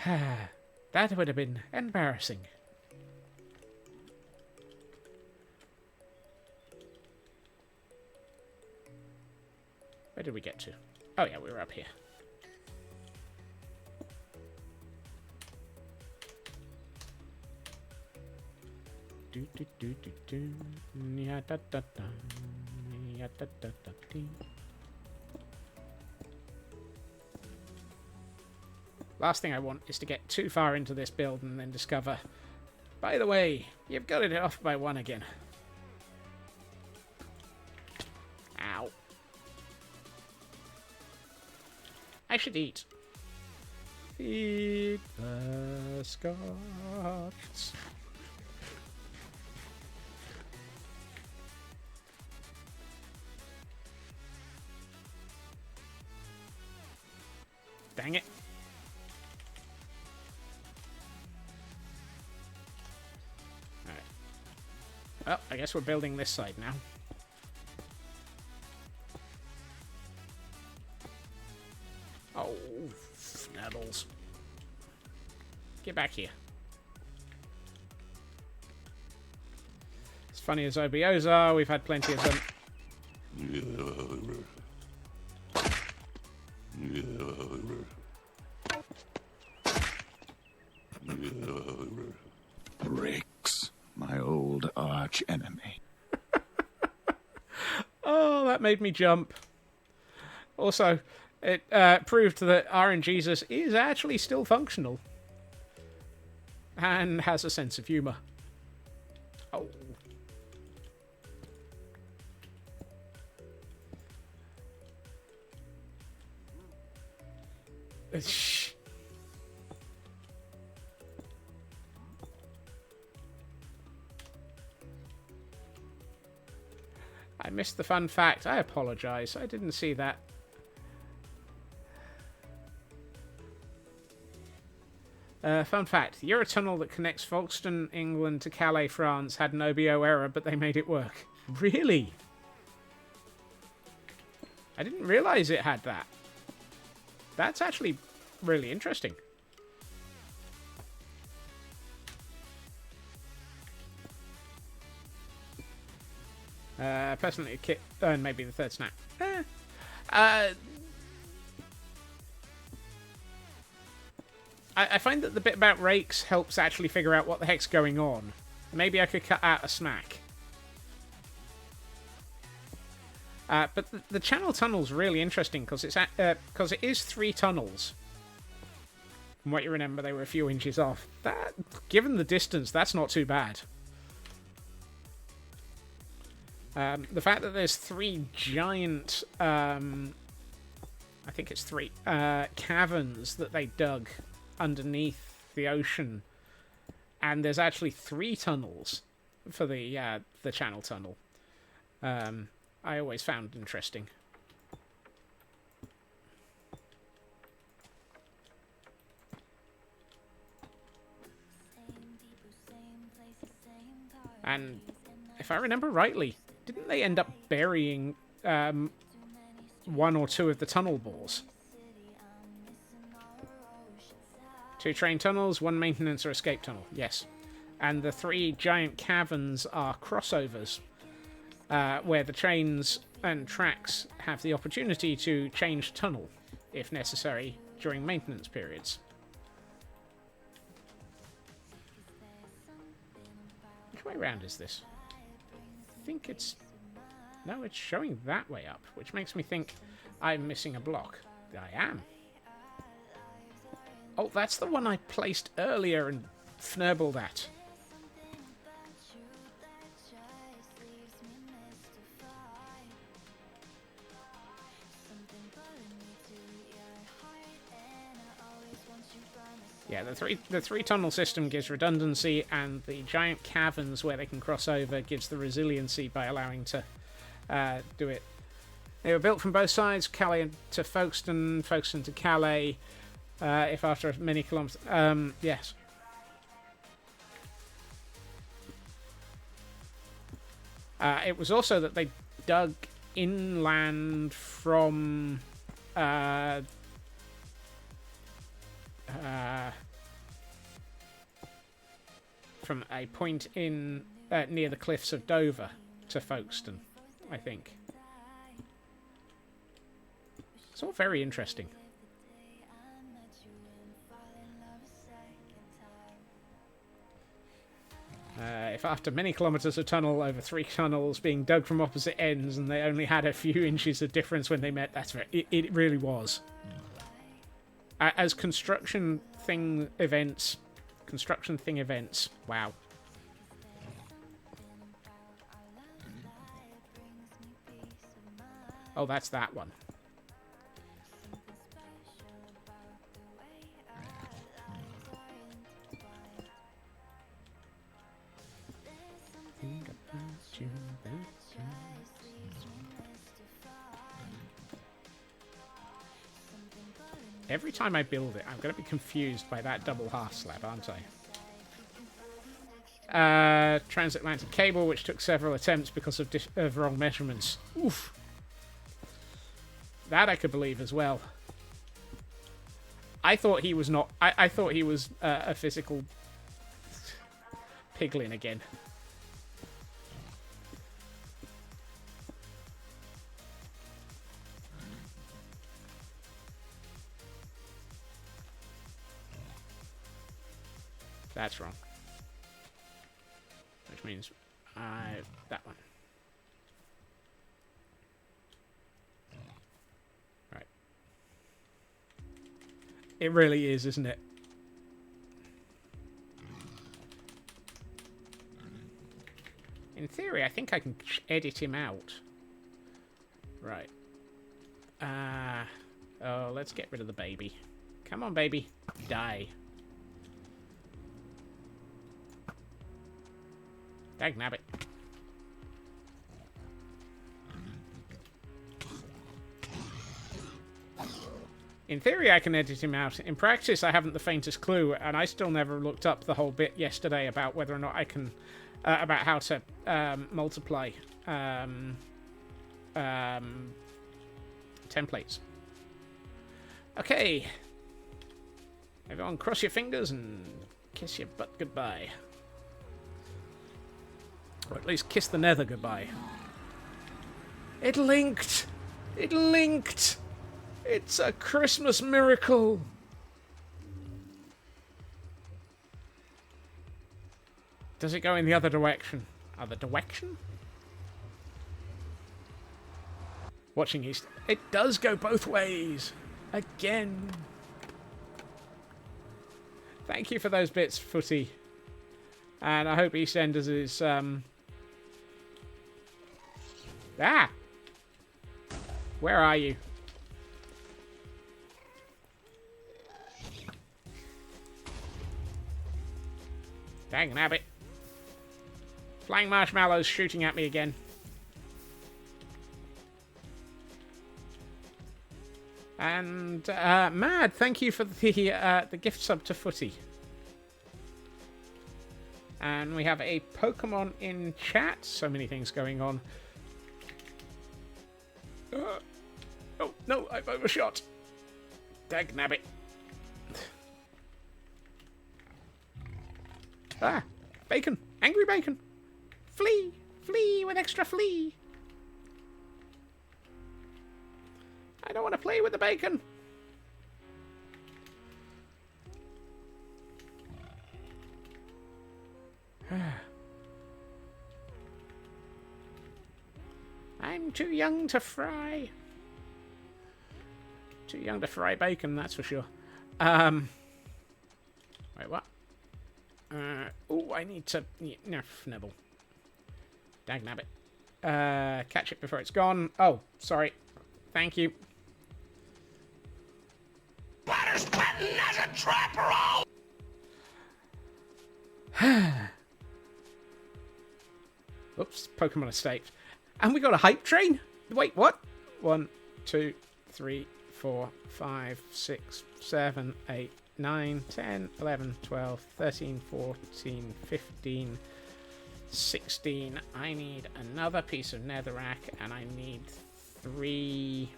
That would have been embarrassing. Where did we get to? Oh yeah, we were up here. Do do do do do. Ya da da da. Ya da da da dee. Last thing I want is to get too far into this build and then discover, by the way, you've got it off by 1 again. Ow. I should eat. Feed the Scots. Dang it. Well, I guess we're building this side now. Oh, fnaddles. Get back here. As funny as OBOs are, we've had plenty of them. Bricks, my old arch enemy. Oh, that made me jump. Also, it proved that RNGesus is actually still functional. And has a sense of humor. Oh. Shh. I missed the fun fact. I apologize. I didn't see that. Fun fact. The Eurotunnel that connects Folkestone, England to Calais, France had an OBO error, but they made it work. Really? I didn't realize it had that. That's actually really interesting. Personally, a kit. And maybe the third snap. I find that the bit about rakes helps actually figure out what the heck's going on. Maybe I could cut out a snack. But the channel tunnel's really interesting because it is 3 tunnels. From what you remember, they were a few inches off. That, given the distance, that's not too bad. The fact that there's 3 giant, I think it's 3 caverns that they dug underneath the ocean, and there's actually 3 tunnels for the channel tunnel. I always found interesting. And if I remember rightly, didn't they end up burying 1 or 2 of the tunnel bores? 2 train tunnels, 1 maintenance or escape tunnel. Yes. And the 3 giant caverns are crossovers, where the trains and tracks have the opportunity to change tunnel, if necessary, during maintenance periods. Which way round is this? I think it's... No, it's showing that way up, which makes me think I'm missing a block. I am. Oh, that's the one I placed earlier and fnurbled at. Yeah, the three tunnel system gives redundancy, and the giant caverns where they can cross over gives the resiliency by allowing to do it. They were built from both sides, Calais to Folkestone, Folkestone to Calais. If after many kilometers, yes. It was also that they dug inland from a point in near the cliffs of Dover to Folkestone, I think. It's all very interesting. If after many kilometres of tunnel over 3 tunnels being dug from opposite ends and they only had a few inches of difference when they met, that's very, it really was. As construction thing events, wow. Oh, that's that one. Every time I build it, I'm going to be confused by that double half slab, aren't I? Transatlantic cable, which took several attempts because of wrong measurements. Oof. That I could believe as well. I thought he was not... I thought he was a physical piglin again. That's wrong. Which means that one. Right. It really is, isn't it? In theory, I think I can edit him out. Right. Oh, let's get rid of the baby. Come on, baby. Die. Dagnabbit. In theory, I can edit him out. In practice, I haven't the faintest clue, and I still never looked up the whole bit yesterday about whether or not I can... about how to multiply templates. Okay. Everyone cross your fingers and kiss your butt goodbye. Or at least kiss the nether goodbye. It linked! It linked! It's a Christmas miracle! Does it go in the other direction? Other direction? Watching East. It does go both ways! Again! Thank you for those bits, Footy. And I hope EastEnders is, Ah! Where are you? Dang nabbit. Flying marshmallows shooting at me again. And, Mad, thank you for the gift sub to Footy. And we have a Pokemon in chat. So many things going on. Oh, no, I've overshot. Dagnabbit. Ah, bacon. Angry bacon. Flee. Flee with extra flee. I don't want to play with the bacon. I'm too young to fry. Too young to fry bacon, that's for sure. Wait, what? Oh, I need to... Nerf nibble. Dagnabbit. Catch it before it's gone. Oh, sorry. Thank you. Bladder's patent as a trapper. Oops, Pokemon Estate. And we got a hype train? Wait, what? 1, 2, 3, 4, 5, 6, 7, 8, 9, 10, 11, 12, 13, 14, 15, 16. I need another piece of netherrack, and I need 3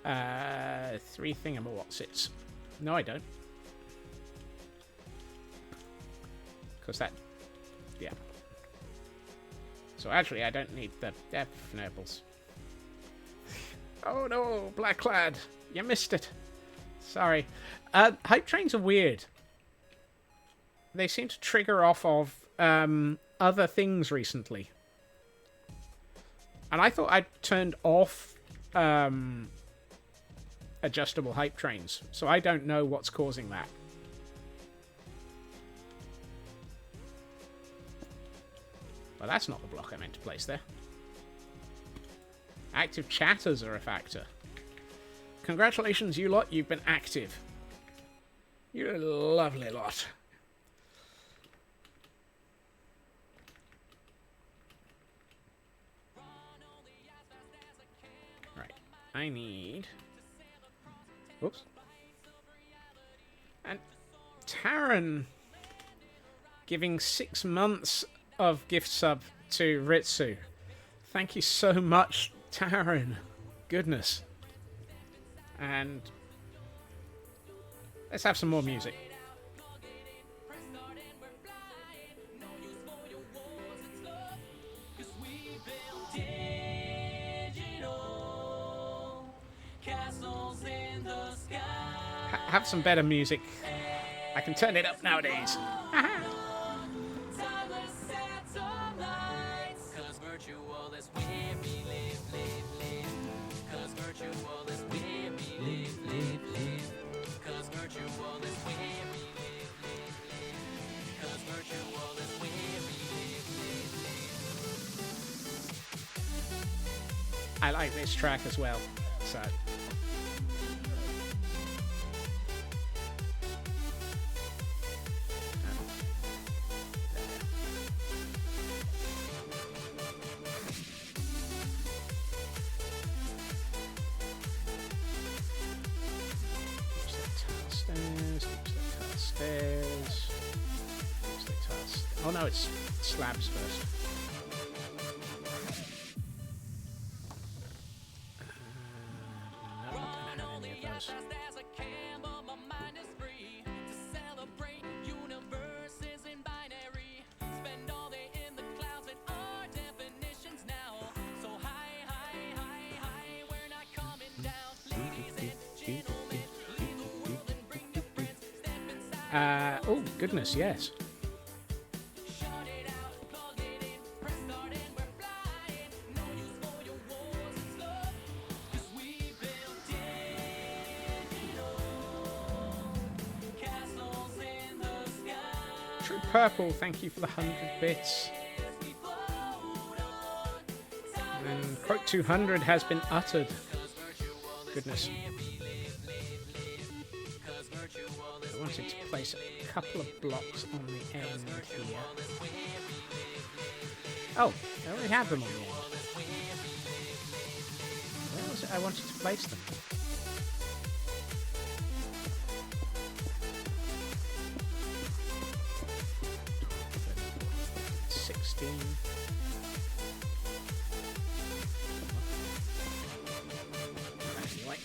thingamawhatsits. No, I don't. Because that... Yeah. So actually, I don't need the Death Nurbles. Oh no, Blacklad! You missed it. Sorry. Hype trains are weird. They seem to trigger off of other things recently. And I thought I'd turned off adjustable hype trains, so I don't know what's causing that. Well, that's not the block I meant to place there. Active chatters are a factor. Congratulations, you lot. You've been active. You're a lovely lot. Right. I need... Whoops. And Taran giving 6 months of gift sub to Ritsu. Thank you so much, Taryn. Goodness. And let's have some more music. Have some better music. I can turn it up nowadays. I like this track as well, so. Oh no, it's slabs first. No, I don't have any of those. Oh, goodness, yes. True Purple, thank you for the 100 bits. And quote 200 has been uttered. Goodness. I wanted to place a couple of blocks on the end here. Oh, I already have them on the end. Where was it I wanted to place them? Anyway.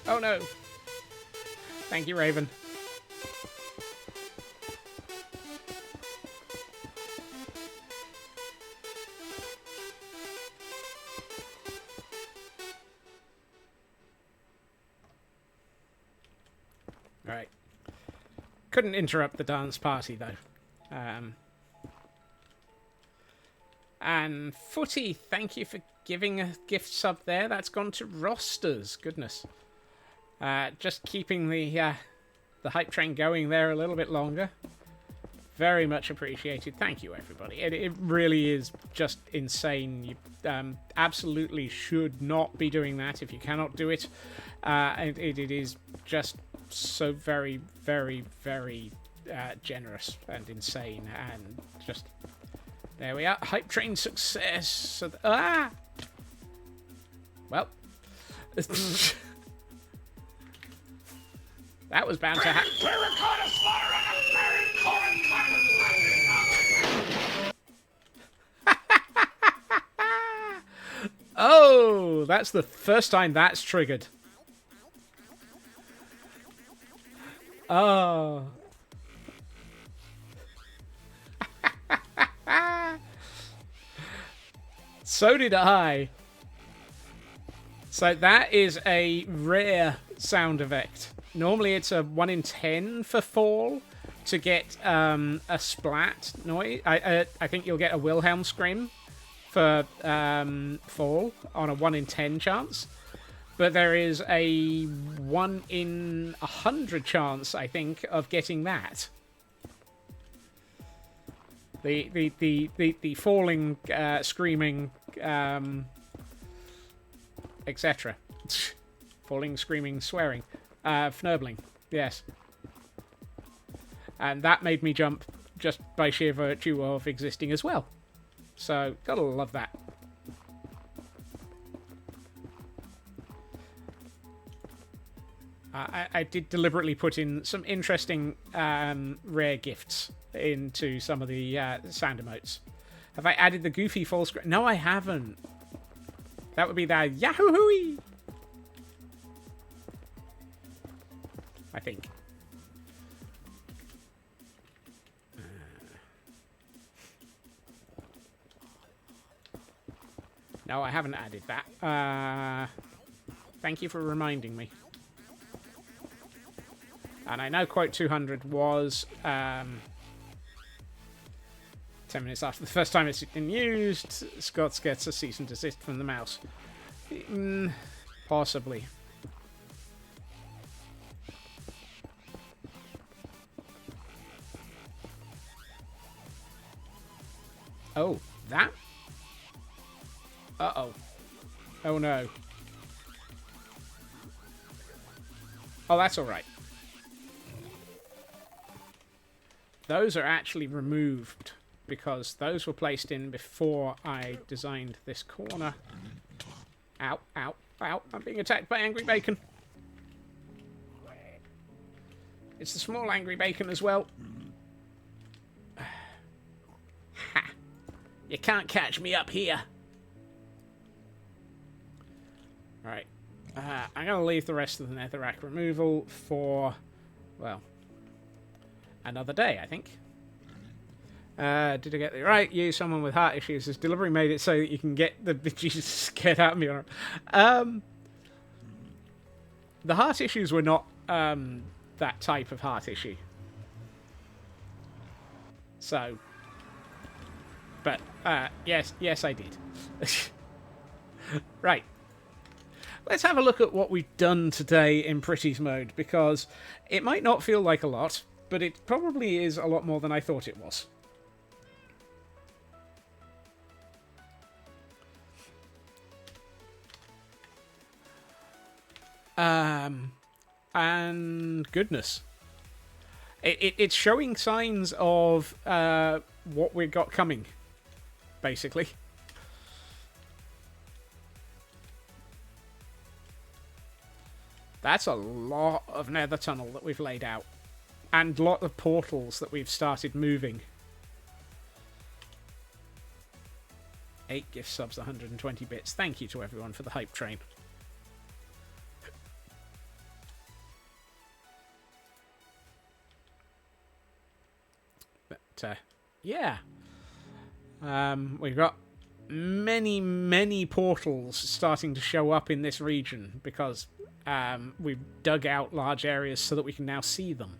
Oh no! Thank you, Raven. Alright. Couldn't interrupt the dance party, though. And Footy, thank you for giving a gift sub there. That's gone to Rosters. Goodness. Just keeping the hype train going there a little bit longer. Very much appreciated. Thank you, everybody. It really is just insane. You absolutely should not be doing that if you cannot do it. And it is just so very, very, very generous and insane. And just... There we are. Hype train success. So well. That was bound to happen. Oh, that's the first time that's triggered. Oh. So did I. So that is a rare sound effect. Normally it's a 1 in 10 for fall to get a splat noise. I think you'll get a Wilhelm scream for fall on a 1 in 10 chance. But there is a 1 in 100 chance, I think, of getting that. The falling, screaming, etc. Falling, screaming, swearing. Fnurbling, yes. And that made me jump just by sheer virtue of existing as well. So, gotta love that. I did deliberately put in some interesting rare gifts into some of the sound emotes. Have I added the goofy full screen? No, I haven't. That would be the Yahoo-hooey! I think. No, I haven't added that. Thank you for reminding me. And I know quote 200 was 10 minutes after the first time it's been used. Scots gets a cease and desist from the mouse. Possibly. Oh, that? Uh-oh. Oh, no. Oh, that's all right. Those are actually removed because those were placed in before I designed this corner. Ow, ow, ow. I'm being attacked by angry bacon. It's the small angry bacon as well. Ha! You can't catch me up here. Right. I'm going to leave the rest of the netherrack removal for, well, another day, I think. Did I get it right? You, someone with heart issues, has deliberately made it so that you can get the bitches scared out of me. The heart issues were not that type of heart issue. So, but yes, I did. Right. Let's have a look at what we've done today in Pretty's mode, because it might not feel like a lot, but it probably is a lot more than I thought it was. And goodness. It's showing signs of what we've got coming, basically. That's a lot of nether tunnel that we've laid out. And a lot of portals that we've started moving. 8 gift subs, 120 bits. Thank you to everyone for the hype train. But, yeah. We've got many portals starting to show up in this region because we've dug out large areas so that we can now see them.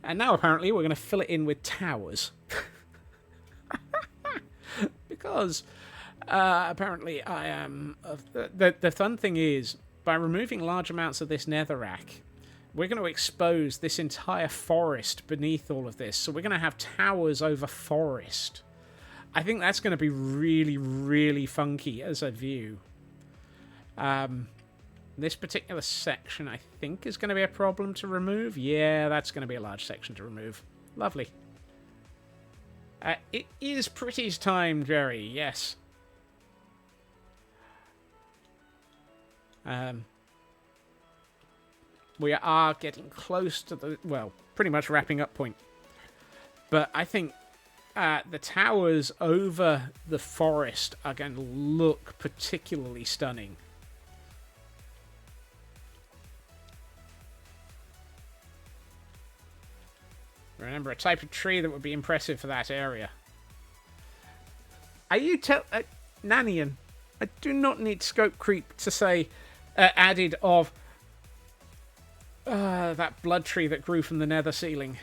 And now apparently we're going to fill it in with towers. Because apparently I am... The fun thing is, by removing large amounts of this netherrack, we're going to expose this entire forest beneath all of this. So we're going to have towers over forest. I think that's going to be really funky as a view. This particular section, I think, is going to be a problem to remove. Yeah, that's going to be a large section to remove. Lovely. It is Pretty's time, Jerry. Yes. We are getting close to the, well, pretty much wrapping up point. But I think the towers over the forest are going to look particularly stunning. Remember, a type of tree that would be impressive for that area. Are you Nanian? I do not need scope creep to say added of that blood tree that grew from the nether ceiling.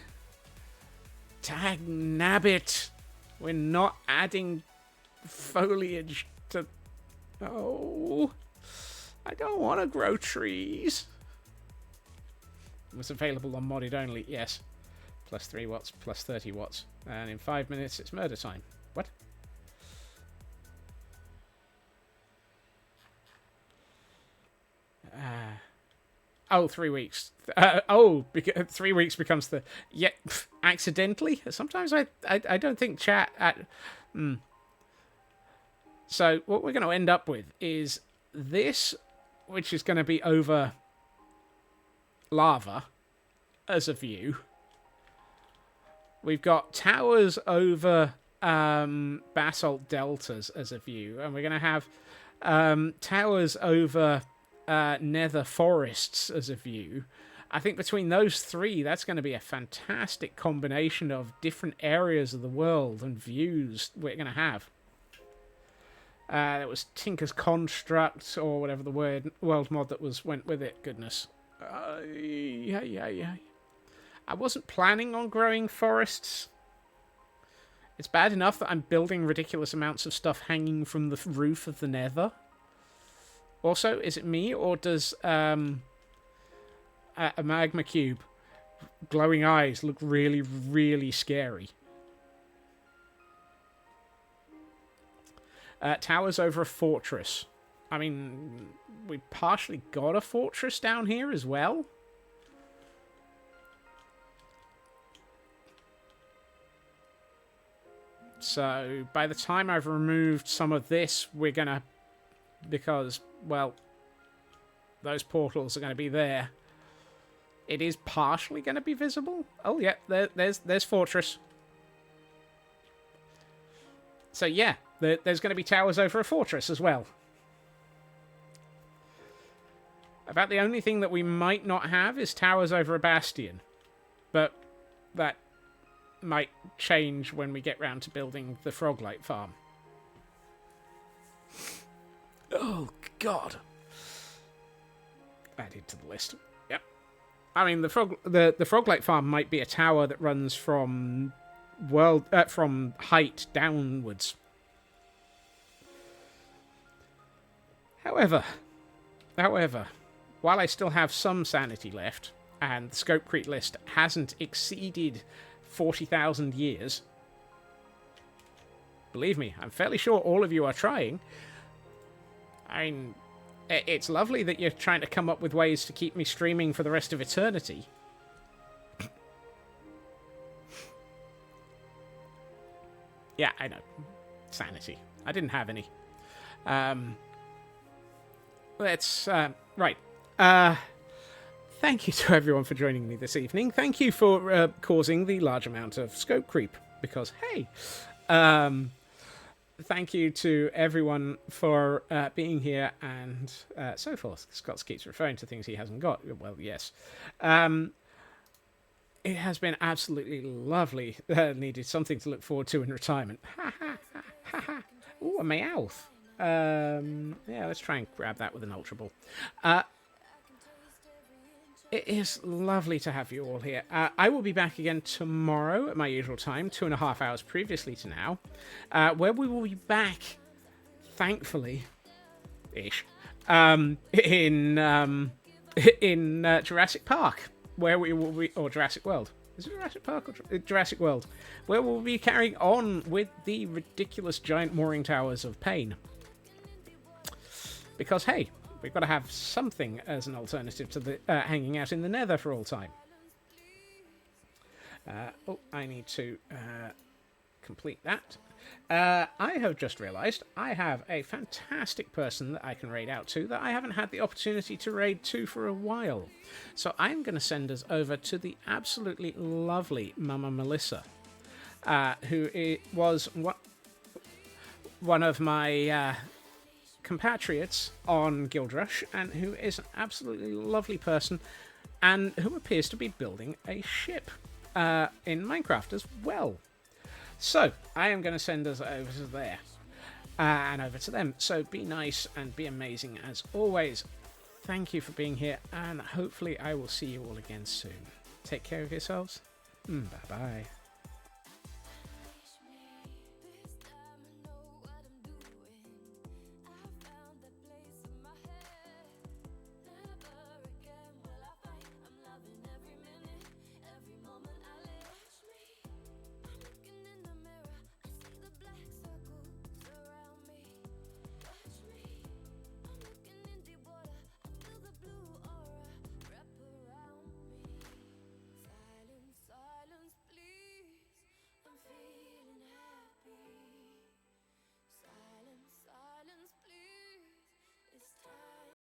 Tag nabbit. We're not adding foliage to... Oh, I don't want to grow trees. It was available on modded only, yes. Plus 3 watts, plus 30 watts. And in 5 minutes, it's murder time. What? Oh, 3 weeks. 3 weeks becomes the... Yeah, accidentally? Sometimes I don't think chat... So what we're going to end up with is this, which is going to be over lava as a view. We've got towers over basalt deltas as a view, and we're going to have towers over nether forests as a view. I think between those three, that's going to be a fantastic combination of different areas of the world and views we're going to have. That was Tinker's Construct, or whatever the world mod that went with it. Goodness. Yeah. I wasn't planning on growing forests. It's bad enough that I'm building ridiculous amounts of stuff hanging from the roof of the nether. Also, is it me, or does a magma cube, glowing eyes, look really, really scary? Towers over a fortress. I mean, we partially got a fortress down here as well. So, by the time I've removed some of this, we're gonna... Because, well, those portals are going to be there. It is partially going to be visible. Oh, yeah, there's Fortress. So, yeah, there's going to be towers over a fortress as well. About the only thing that we might not have is towers over a bastion. But that might change when we get round to building the Froglight farm. Oh, God. Added to the list. Yep. I mean, the Froglight farm might be a tower that runs from from height downwards. However, while I still have some sanity left, and the scope creep list hasn't exceeded 40,000 years, believe me, I'm fairly sure all of you are trying. I mean, it's lovely that you're trying to come up with ways to keep me streaming for the rest of eternity. Yeah, I know. Sanity. I didn't have any. Right. Thank you to everyone for joining me this evening. Thank you for causing the large amount of scope creep, because, hey... Thank you to everyone for being here and so forth. Scott keeps referring to things he hasn't got. Well, yes. It has been absolutely lovely. Needed something to look forward to in retirement. Ooh, a Meowth. Yeah, let's try and grab that with an Ultra Ball. It is lovely to have you all here. I will be back again tomorrow at my usual time, 2.5 hours previously to now, where we will be back, thankfully, ish, in Jurassic Park, where we will be, or Jurassic World. Is it Jurassic Park or Jurassic World? Where we'll be carrying on with the ridiculous giant mooring towers of pain. Because, hey, we've got to have something as an alternative to the hanging out in the nether for all time. I need to complete that. I have just realised I have a fantastic person that I can raid out to that I haven't had the opportunity to raid to for a while. So I'm going to send us over to the absolutely lovely Mama Melissa, who was one of my... compatriots on Guild Rush, and who is an absolutely lovely person, and who appears to be building a ship in Minecraft as well. So I am going to send us over to there and over to them. So be nice and be amazing as always. Thank you for being here, and hopefully I will see you all again soon. Take care of yourselves. Bye bye.